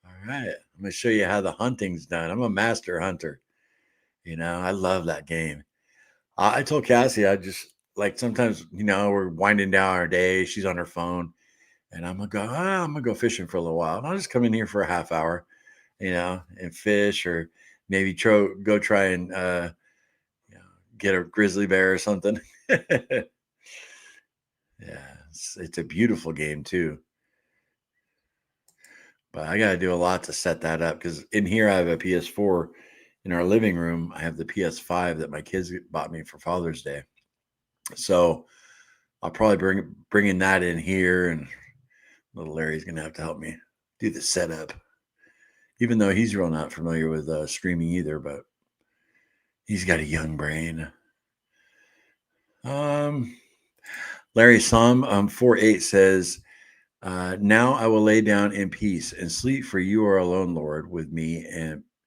All right. I'm going to show you how the hunting's done. I'm a master hunter. I love that game. I told Cassie, I just like sometimes, we're winding down our day. She's on her phone, and I'm gonna go fishing for a little while. And I'll just come in here for a half hour, and fish, or maybe go try and you know, get a grizzly bear or something. Yeah, it's a beautiful game too. But I got to do a lot to set that up because in here I have a PS4. In our living room, I have the PS5 that my kids bought me for Father's Day. So I'll probably bringing that in here, and little Larry's gonna have to help me do the setup, even though he's real not familiar with streaming either. But he's got a young brain. Larry Som 48 says, "Now I will lay down in peace and sleep, for you are alone, Lord, with me,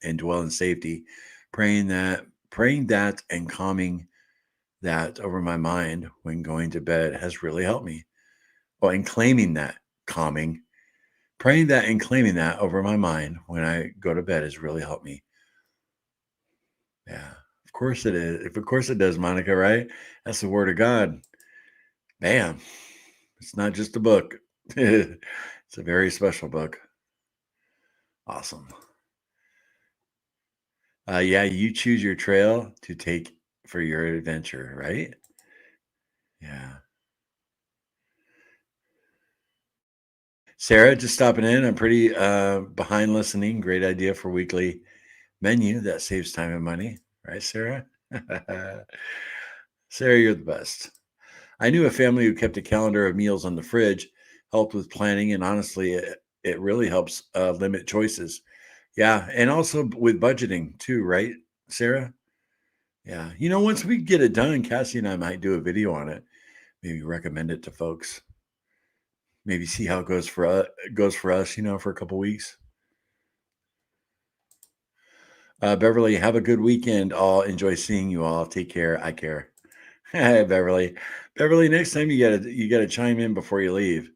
and dwell in safety, praying that and calming that over my mind when going to bed has really helped me. Well, and claiming that calming, praying that and claiming that over my mind when I go to bed has really helped me." Yeah, of course it is. Of course it does, Monica, right? That's the word of God. Bam. It's not just a book. It's a very special book. Awesome. Yeah, you choose your trail to take for your adventure, right? Yeah. Sarah, just stopping in. I'm pretty behind listening. Great idea for weekly menu that saves time and money, right, Sarah? Sarah, you're the best. I knew a family who kept a calendar of meals on the fridge, helped with planning, and honestly, it really helps limit choices. Yeah, and also with budgeting too, right, Sarah? Yeah, once we get it done, Cassie and I might do a video on it. Maybe recommend it to folks. Maybe see how it goes for us. For a couple weeks. Beverly, have a good weekend. I'll enjoy seeing you all. Take care. I care. Hey, Beverly. Beverly, next time you gotta chime in before you leave.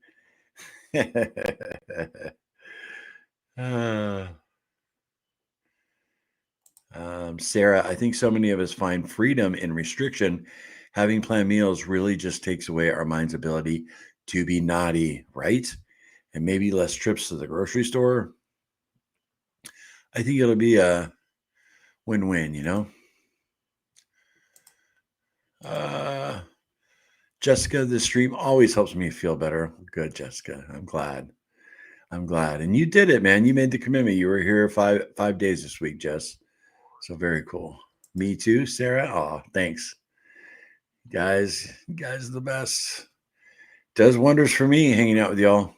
uh, Sarah, I think so many of us find freedom in restriction. Having planned meals really just takes away our mind's ability to be naughty, right? And maybe less trips to the grocery store. I think it'll be a win-win. Uh, Jessica, the stream always helps me feel better. Good, Jessica. I'm glad. I'm glad. And you did it, man. You made the commitment. You were here five days this week, Jess. So very cool. Me too, Sarah. Oh, thanks. You guys are the best. Does wonders for me hanging out with y'all.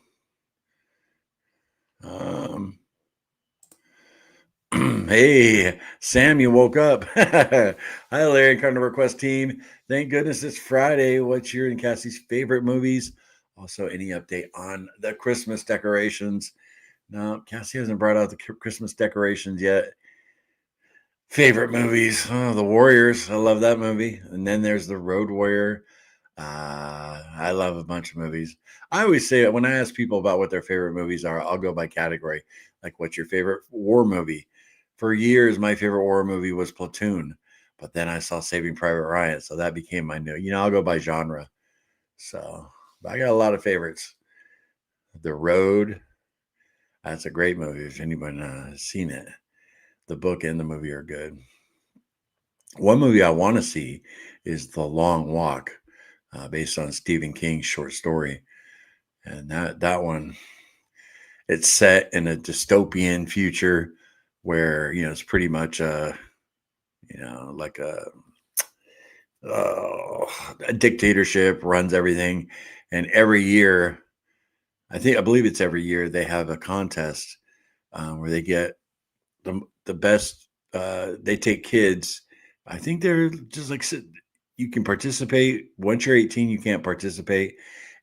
Um, hey, Sam, you woke up. Hi, Larry and Carnivore Quest team. Thank goodness it's Friday. What's your and Cassie's favorite movies? Also, any update on the Christmas decorations? No, Cassie hasn't brought out the Christmas decorations yet. Favorite movies? Oh, The Warriors. I love that movie. And then there's The Road Warrior. I love a bunch of movies. I always say when I ask people about what their favorite movies are, I'll go by category. Like, what's your favorite war movie? For years, my favorite war movie was Platoon, but then I saw Saving Private Ryan, so that became my new. I'll go by genre. So, but I got a lot of favorites. The Road. That's a great movie. If anyone has seen it, the book and the movie are good. One movie I want to see is The Long Walk, based on Stephen King's short story. And that one, it's set in a dystopian future where it's pretty much like a dictatorship runs everything, and every year, I believe it's every year, they have a contest where they get the best. They take kids. I think they're just like you can participate once you're 18. You can't participate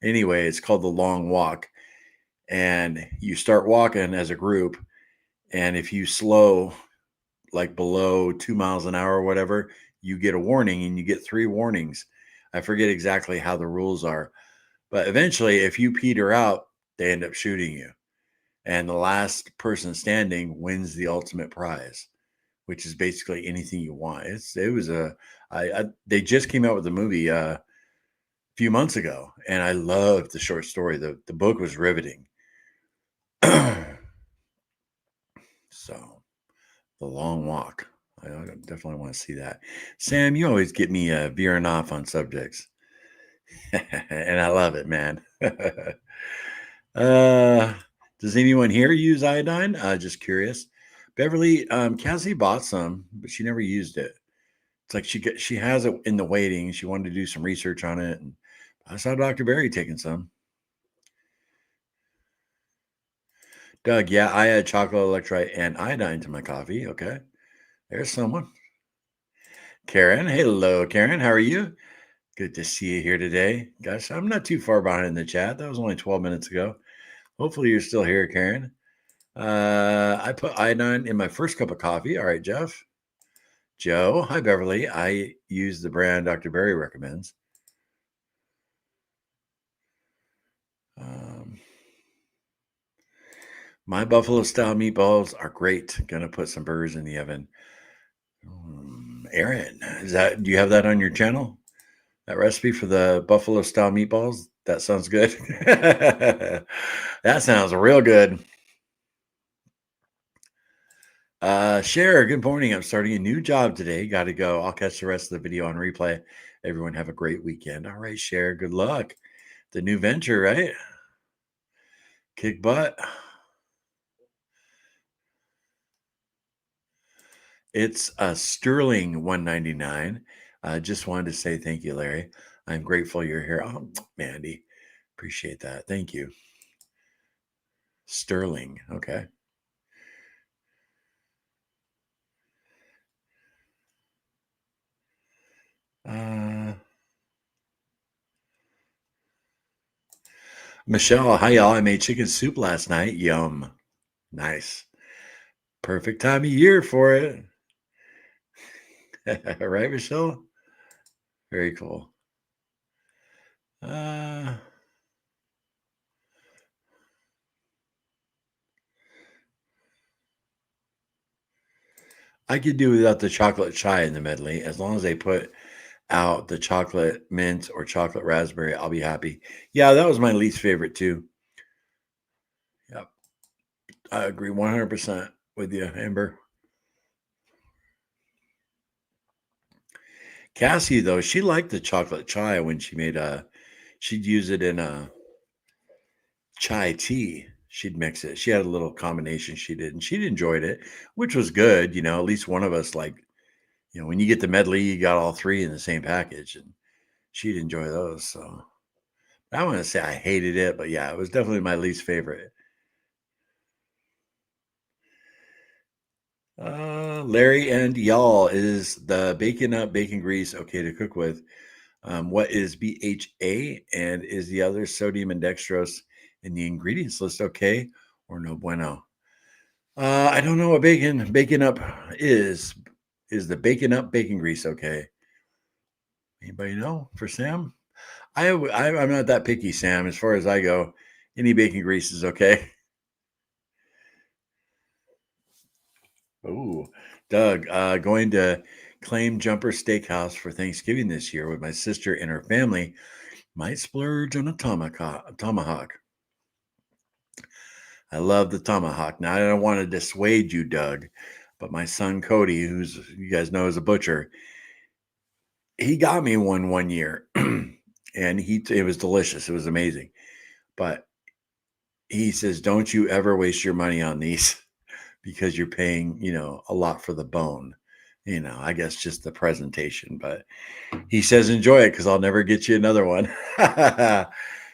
anyway. It's called the Long Walk, and you start walking as a group, and if you slow like below 2 miles an hour or whatever, you get a warning, and you get 3 warnings. I forget exactly how the rules are, but eventually, if you peter out, they end up shooting you, and the last person standing wins the ultimate prize, which is basically anything you want. It was they just came out with the movie a few months ago, and I loved the short story. The book was riveting. So, The Long Walk. I definitely want to see that. Sam, you always get me veering off on subjects, and I love it, man. Does anyone here use iodine? Just curious. Beverly, Cassie bought some, but she never used it. It's like she has it in the waiting. She wanted to do some research on it, and I saw Dr. Barry taking some. Doug, yeah, I add chocolate, electrolyte, and iodine to my coffee. Okay, there's someone. Karen, hello, Karen. How are you? Good to see you here today. Gosh, I'm not too far behind in the chat. That was only 12 minutes ago. Hopefully, you're still here, Karen. I put iodine in my first cup of coffee. All right, Jeff. Joe, hi, Beverly. I use the brand Dr. Barry recommends. My buffalo style meatballs are great. Gonna put some burgers in the oven. Aaron, do you have that on your channel? That recipe for the buffalo style meatballs? That sounds good. That sounds real good. Cher, good morning. I'm starting a new job today. Got to go. I'll catch the rest of the video on replay. Everyone have a great weekend. All right, Cher, good luck. The new venture, right? Kick butt. It's a sterling $1.99. Just wanted to say thank you, Larry. I'm grateful you're here. Oh, Mandy, appreciate that. Thank you. Sterling. Okay. Michelle, hi y'all. I made chicken soup last night. Yum. Nice. Perfect time of year for it. Right, Michelle? Very cool. I could do without the chocolate chai in the medley. As long as they put out the chocolate mint or chocolate raspberry, I'll be happy. Yeah, that was my least favorite too. Yep. I agree 100% with you, Amber. Cassie, though, she liked the chocolate chai when she made she'd use it in a chai tea. She'd mix it. She had a little combination she did, and she'd enjoyed it, which was good. At least one of us, like, when you get the medley, you got all 3 in the same package, and she'd enjoy those. So I don't want to say I hated it, but yeah, it was definitely my least favorite. Larry and y'all, is the bacon up bacon grease okay to cook with? What is BHA, and is the other sodium and dextrose in the ingredients list okay or no bueno? I don't know what bacon up is. Is the bacon up bacon grease okay? Anybody know for Sam? I'm not that picky, Sam. As far as I go, any bacon grease is okay. Oh, Doug, going to Claim Jumper Steakhouse for Thanksgiving this year with my sister and her family. Might splurge on a tomahawk. I love the tomahawk. Now, I don't want to dissuade you, Doug, but my son Cody, who's you guys know is a butcher, he got me one year, and it was delicious. It was amazing, but he says, "Don't you ever waste your money on these because you're paying, a lot for the bone." I guess just the presentation, but he says enjoy it because I'll never get you another one.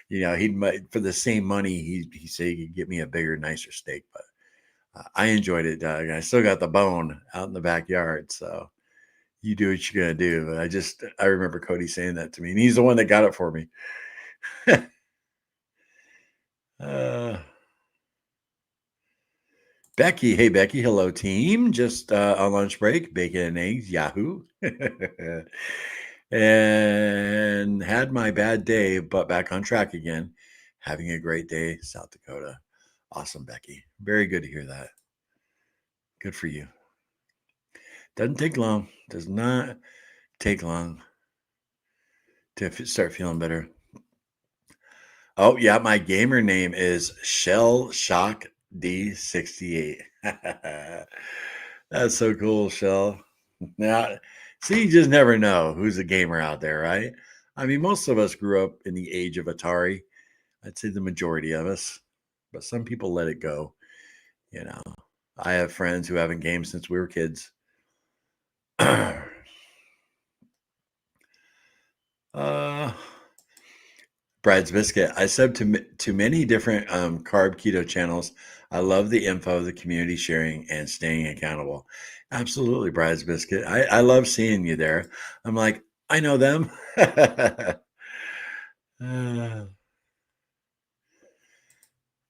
He might for the same money. He said he could get me a bigger, nicer steak, but I enjoyed it, Doug. I still got the bone out in the backyard, so you do what you're gonna do. But I remember Cody saying that to me, and he's the one that got it for me. uh, Becky, hey Becky, hello team. Just on lunch break, bacon and eggs, Yahoo. And had my bad day, but back on track again. Having a great day, South Dakota. Awesome, Becky. Very good to hear that. Good for you. Doesn't take long. Does not take long to start feeling better. Oh, yeah, my gamer name is Shell Shock D68. That's so cool, Shell. Now, see, you just never know who's a gamer out there, right? I mean, most of us grew up in the age of Atari. I'd say the majority of us, but some people let it go. You know, I have friends who haven't gamed since we were kids. uh, Brad's Biscuit. I sub to many different carb keto channels. I love the info, the community sharing, and staying accountable. Absolutely, Brad's Biscuit. I love seeing you there. I'm like, I know them. Uh,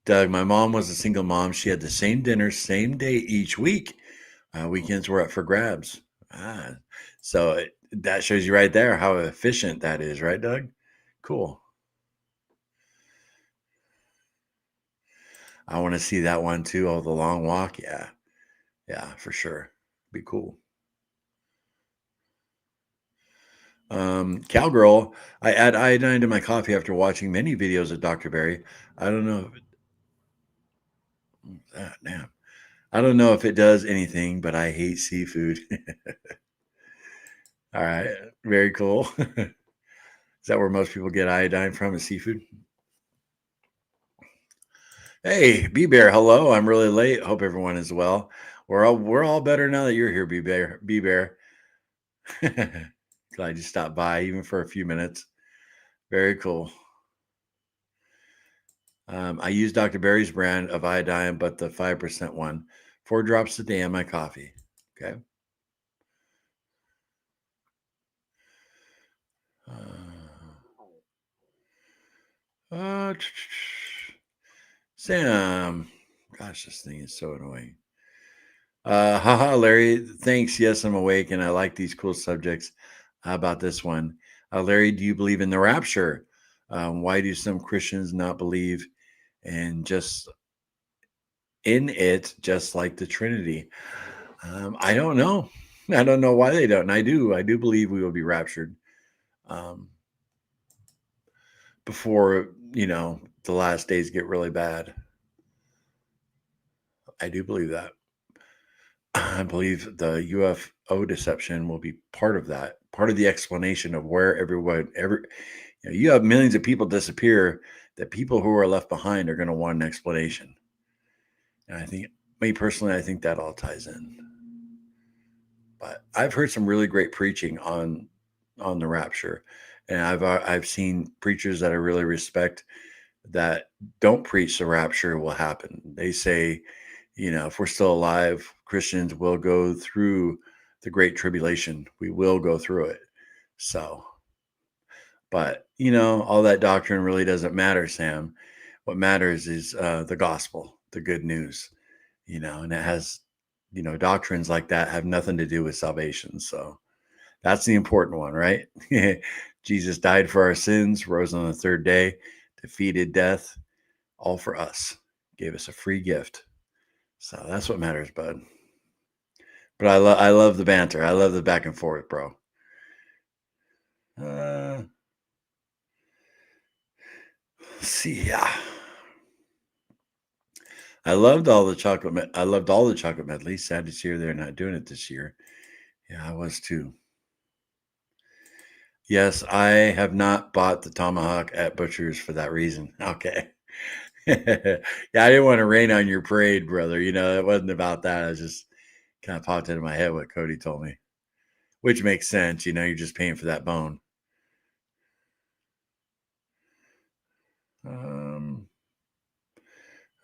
Doug, my mom was a single mom. She had the same dinner, same day each week. Weekends were up for grabs. Ah, so that shows you right there how efficient that is, right, Doug? Cool. I want to see that one too. Oh, the long walk. Yeah. Yeah, for sure. Be cool. Cowgirl, I add iodine to my coffee after watching many videos of Dr. Berry. I don't know if damn. I don't know if it does anything, but I hate seafood. All right. Very cool. Is that where most people get iodine from, is seafood? Hey, B Bear, hello. I'm really late. Hope everyone is well. We're all better now that you're here, B Bear. B Bear. Glad you stopped by, even for a few minutes. Very cool. I use Dr. Berry's brand of iodine, but the 5% one. 4 drops a day in my coffee. Okay. Uh, Sam. Gosh, this thing is so annoying. Haha, Larry. Thanks. Yes, I'm awake and I like these cool subjects. How about this one? Larry, do you believe in the rapture? Why do some Christians not believe in it, just like the Trinity? I don't know. I don't know why they don't. And I do. I do believe we will be raptured um, before the last days get really bad. I do believe that. I believe the UFO deception will be part of that, part of the explanation of where you have millions of people disappear. That people who are left behind are going to want an explanation. And I think, me personally, I think that all ties in. But I've heard some really great preaching on the rapture, and I've seen preachers that I really respect that don't preach the rapture will happen. They say, if we're still alive, Christians will go through the great tribulation. We will go through it. So, but all that doctrine really doesn't matter, Sam. What matters is the gospel, the good news. And it has, doctrines like that have nothing to do with salvation. So that's the important one, right? Jesus died for our sins, rose on the third day, defeated death, all for us, gave us a free gift. So that's what matters, bud. But I love the banter. I love the back and forth, bro. Uh, let's see, yeah. I loved all the chocolate. I loved all the chocolate medley. Sad to see they're not doing it this year. Yeah, I was too. Yes, I have not bought the tomahawk at Butcher's for that reason. Okay. Yeah, I didn't want to rain on your parade, brother. It wasn't about that. I was just kind of popped into my head what Cody told me, which makes sense. You're just paying for that bone.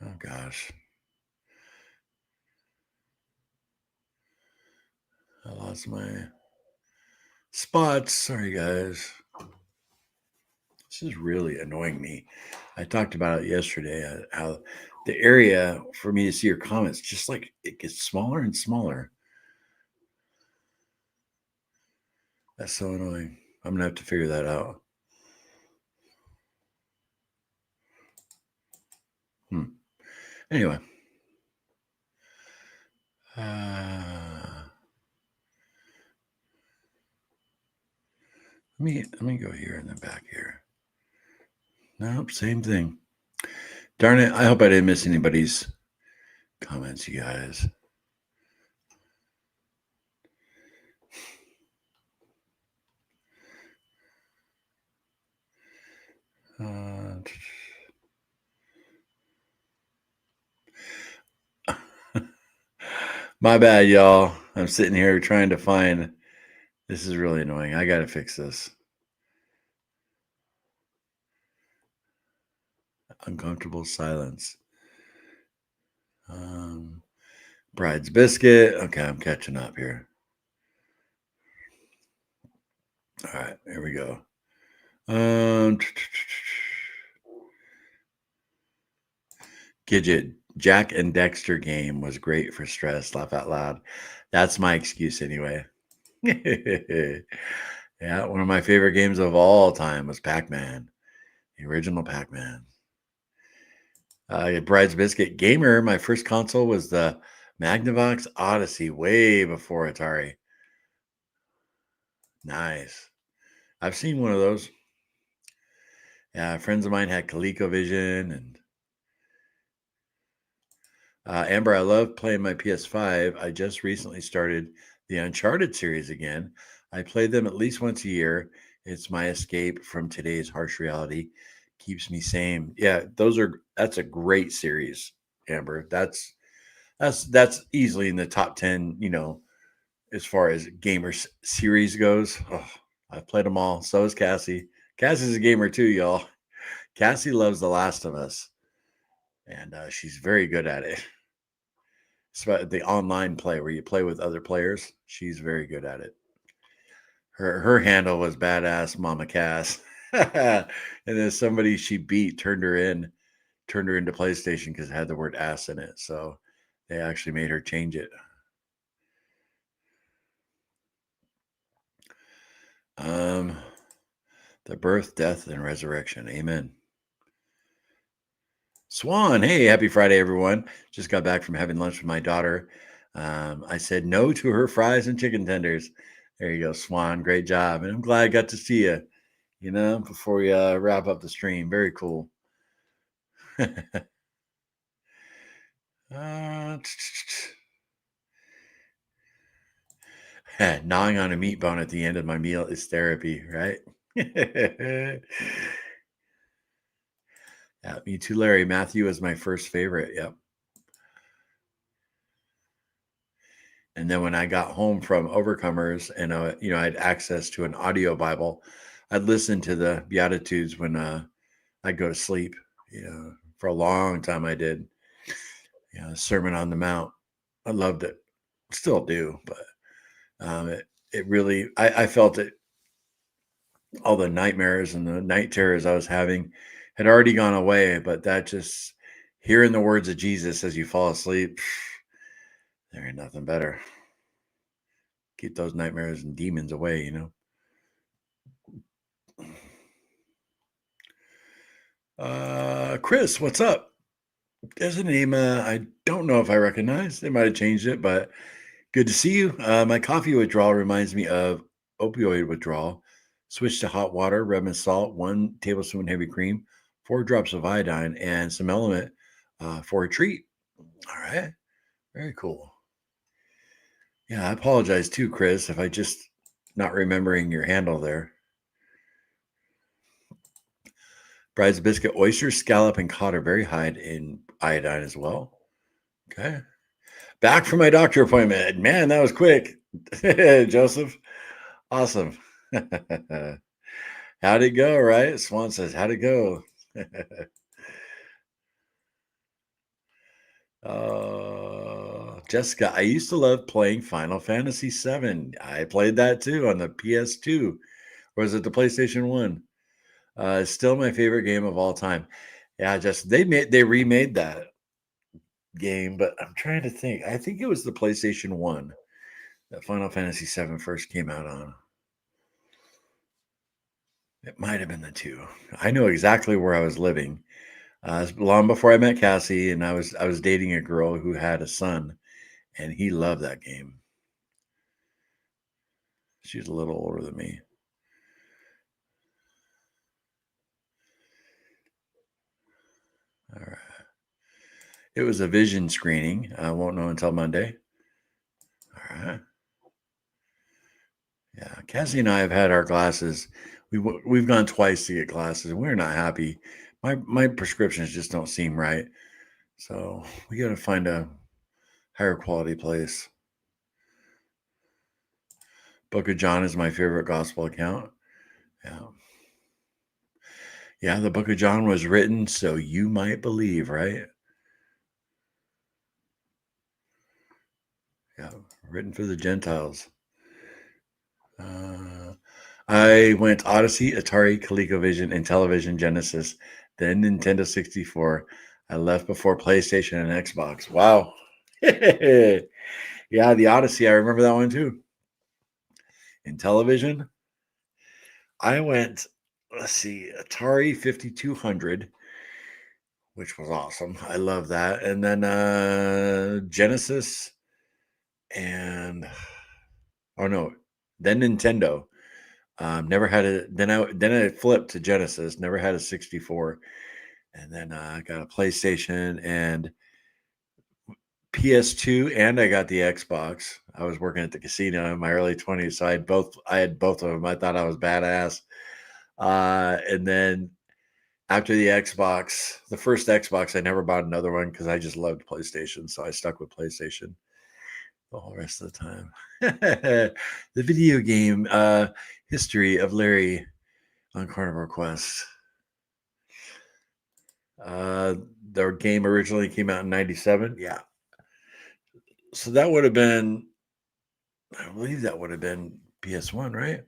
Oh gosh, I lost my spots. Sorry, guys. This is really annoying me. I talked about it yesterday. How the area for me to see your comments just like it gets smaller and smaller. That's so annoying. I'm gonna have to figure that out. Anyway, let me go here and then back here. Nope, same thing. Darn it! I hope I didn't miss anybody's comments, you guys. My bad, y'all. I'm sitting here trying to find. This is really annoying. I gotta fix this. Uncomfortable silence. Bride's biscuit. Okay, I'm catching up here. All right, here we go. Gidget, Jack and Dexter game was great for stress. Laugh out loud. That's my excuse anyway. Yeah, one of my favorite games of all time was Pac-Man, the original Pac-Man. Bride's Biscuit Gamer. My first console was the Magnavox Odyssey, way before Atari. Nice. I've seen one of those. Yeah, friends of mine had ColecoVision and Amber. I love playing my PS5. I just recently started the Uncharted series again. I play them at least once a year. It's my escape from today's harsh reality. Keeps me sane. Yeah, that's a great series, Amber. That's easily in the top 10, as far as series goes. Oh, I've played them all. So is Cassie. Cassie's a gamer too, y'all. Cassie loves The Last of Us, and she's very good at it. It's about the online play where you play with other players. She's very good at it. Her handle was badass, Mama Cass. And then somebody she beat turned her into PlayStation because it had the word ass in it. So they actually made her change it. The birth, death, and resurrection. Amen. Swan, hey, happy Friday, everyone. Just got back from having lunch with my daughter. I said no to her fries and chicken tenders. There you go, Swan. Great job. And I'm glad I got to see you, before we wrap up the stream. Very cool. Gnawing on a meat bone at the end of my meal is therapy, right? Yeah, me too, Larry. Matthew was my first favorite. Yep. And then when I got home from Overcomers and I had access to an audio Bible, I'd listen to the Beatitudes when I'd go to sleep. For a long time I did. Sermon on the Mount. I loved it. Still do, but it really I felt it. All the nightmares and the night terrors I was having had already gone away, but that just hearing the words of Jesus as you fall asleep, there ain't nothing better. Keep those nightmares and demons away, Chris, what's up? There's a name I don't know if I recognize. They might have changed it, but good to see you. My coffee withdrawal reminds me of opioid withdrawal. Switch to hot water, rub in salt, 1 tablespoon heavy cream, 4 drops of iodine, and some element for a treat. All right. Very cool. Yeah, I apologize too, Chris, if I just not remembering your handle there. Bride's biscuit, oyster, scallop, and cod are very high in iodine as well. Okay. Back from my doctor appointment. Man, that was quick. Joseph. Awesome. How'd it go, right? Swan says, how'd it go? Jessica, I used to love playing Final Fantasy VII. I played that too on the PS2. Or was it the PlayStation 1? Still my favorite game of all time. Yeah, just they remade that game, but I'm trying to think. I think it was the PlayStation 1 that Final Fantasy VII first came out on. It might have been the two. I know exactly where I was living. Long before I met Cassie, and I was dating a girl who had a son, and he loved that game. She's a little older than me. All right. It was a vision screening. I won't know until Monday. All right. Yeah, Cassie and I have had our glasses. We've gone twice to get glasses, and we're not happy. My prescriptions just don't seem right. So we got to find a higher quality place. Book of John is my favorite gospel account. Yeah. Yeah, the Book of John was written so you might believe, right? Yeah, written for the Gentiles. I went Odyssey, Atari, ColecoVision, and Television Genesis, then Nintendo 64. I left before PlayStation and Xbox. Wow. Yeah, the Odyssey. I remember that one too. In television, I went, let's see, Atari 5200, which was awesome. I love that. And then Genesis and, oh no, then Nintendo. Never had a, then I flipped to Genesis, never had a 64. And then I got a PlayStation and PS2, and I got the Xbox. I was working at the casino in my early 20s, so I had both of them. I thought I was badass. And then after the Xbox, the first Xbox, I never bought another one because I just loved PlayStation, so I stuck with PlayStation the whole rest of the time. The video game history of Larry on Carnivore Quest. Their game originally came out in 97. Yeah. So that would have been, I believe that would have been PS1, right?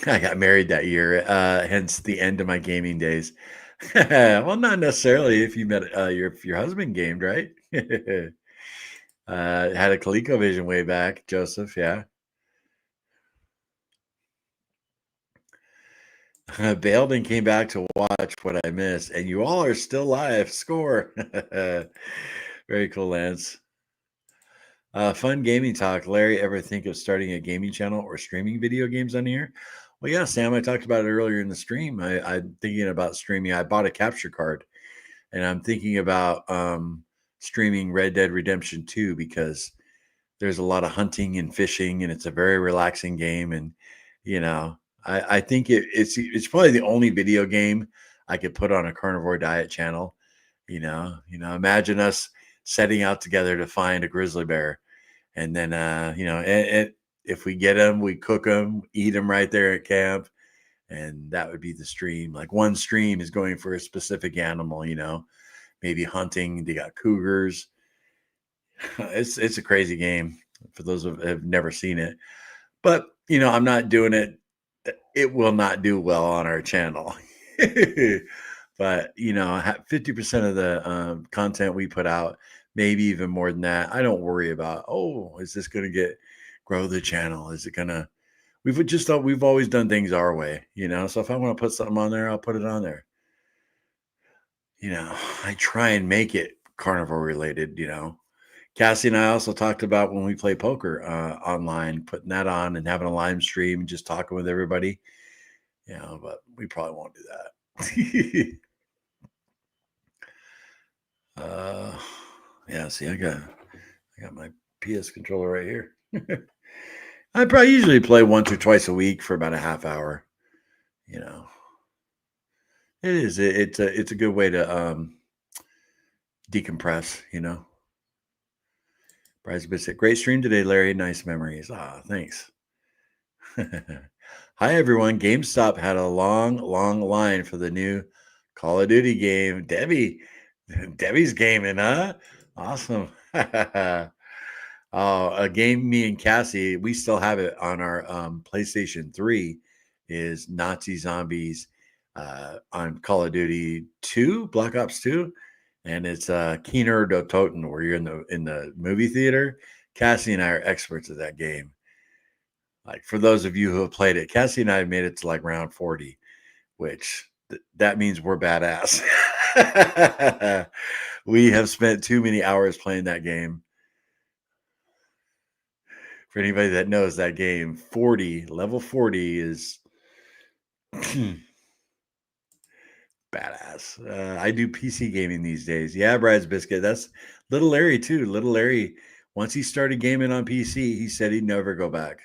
I got married that year, hence the end of my gaming days. Well, not necessarily if you met your husband gamed, right? Had a ColecoVision way back, Joseph. Yeah, bailed and came back to watch what I missed, and you all are still live. Score. Very cool, Lance. Fun gaming talk. Larry, ever think of starting a gaming channel or streaming video games on here? Well, yeah, Sam, I talked about it earlier in the stream. I'm thinking about streaming. I bought a capture card, and I'm thinking about streaming Red Dead Redemption 2 because there's a lot of hunting and fishing, and it's a very relaxing game. And you know, I think it's probably the only video game I could put on a carnivore diet channel. Imagine us setting out together to find a grizzly bear, and then and if we get them, we cook them, eat them right there at camp, and that would be the stream. Like one stream is going for a specific animal, maybe hunting. They got cougars. It's a crazy game for those who have never seen it. But I'm not doing it. It will not do well on our channel. But 50% of the content we put out, maybe even more than that, I don't worry about. Oh, is this going to grow the channel? Is it gonna? We've always done things our way, So if I want to put something on there, I'll put it on there. I try and make it carnivore related, Cassie and I also talked about when we play poker online, putting that on and having a live stream and just talking with everybody. But we probably won't do that. Yeah, see, I got my PS controller right here. I probably usually play once or twice a week for about a half hour. It is. It's a good way to decompress. Bryce Biscuit, great stream today, Larry. Nice memories. Thanks. Hi everyone. GameStop had a long line for the new Call of Duty game. Debbie's gaming, huh? Awesome. A game me and Cassie, we still have it on our PlayStation 3, is Nazi Zombies on Call of Duty 2, Black Ops 2. And it's Keener do Toten, where you're in the movie theater. Cassie and I are experts at that game. Like, for those of you who have played it, Cassie and I have made it to like round 40, which that means we're badass. We have spent too many hours playing that game. For anybody that knows that game, level 40 is badass. I do PC gaming these days. Yeah, Brad's Biscuit. That's little Larry too. Little Larry, once he started gaming on PC, he said he'd never go back.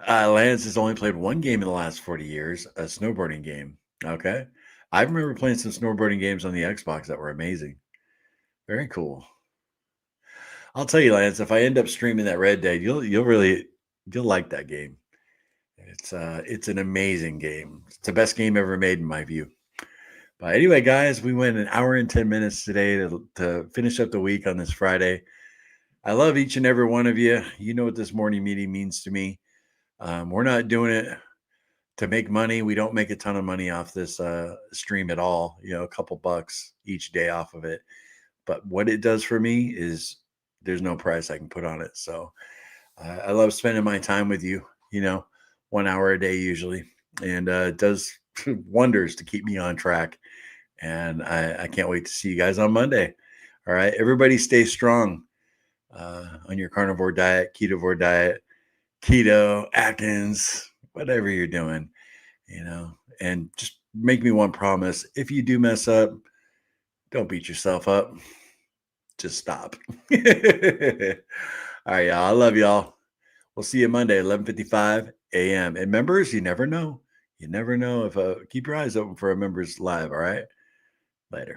Lance has only played one game in the last 40 years, a snowboarding game. Okay. I remember playing some snowboarding games on the Xbox that were amazing. Very cool. I'll tell you, Lance, if I end up streaming that Red Dead, you'll like that game. It's an amazing game. It's the best game ever made in my view. But anyway, guys, we went an hour and 10 minutes today to finish up the week on this Friday. I love each and every one of you. You know what this morning meeting means to me. We're not doing it to make money. We don't make a ton of money off this stream at all. A couple bucks each day off of it. But what it does for me is there's no price I can put on it. So I love spending my time with you, 1 hour a day usually. And it does wonders to keep me on track. And I can't wait to see you guys on Monday. All right. Everybody stay strong on your carnivore diet, ketovore diet, keto, Atkins, whatever you're doing, and just make me one promise. If you do mess up, don't beat yourself up. Just stop. All right, y'all. I love y'all. We'll see you Monday, 11:55 a.m. And members, you never know. You never know if keep your eyes open for a members live. All right. Later.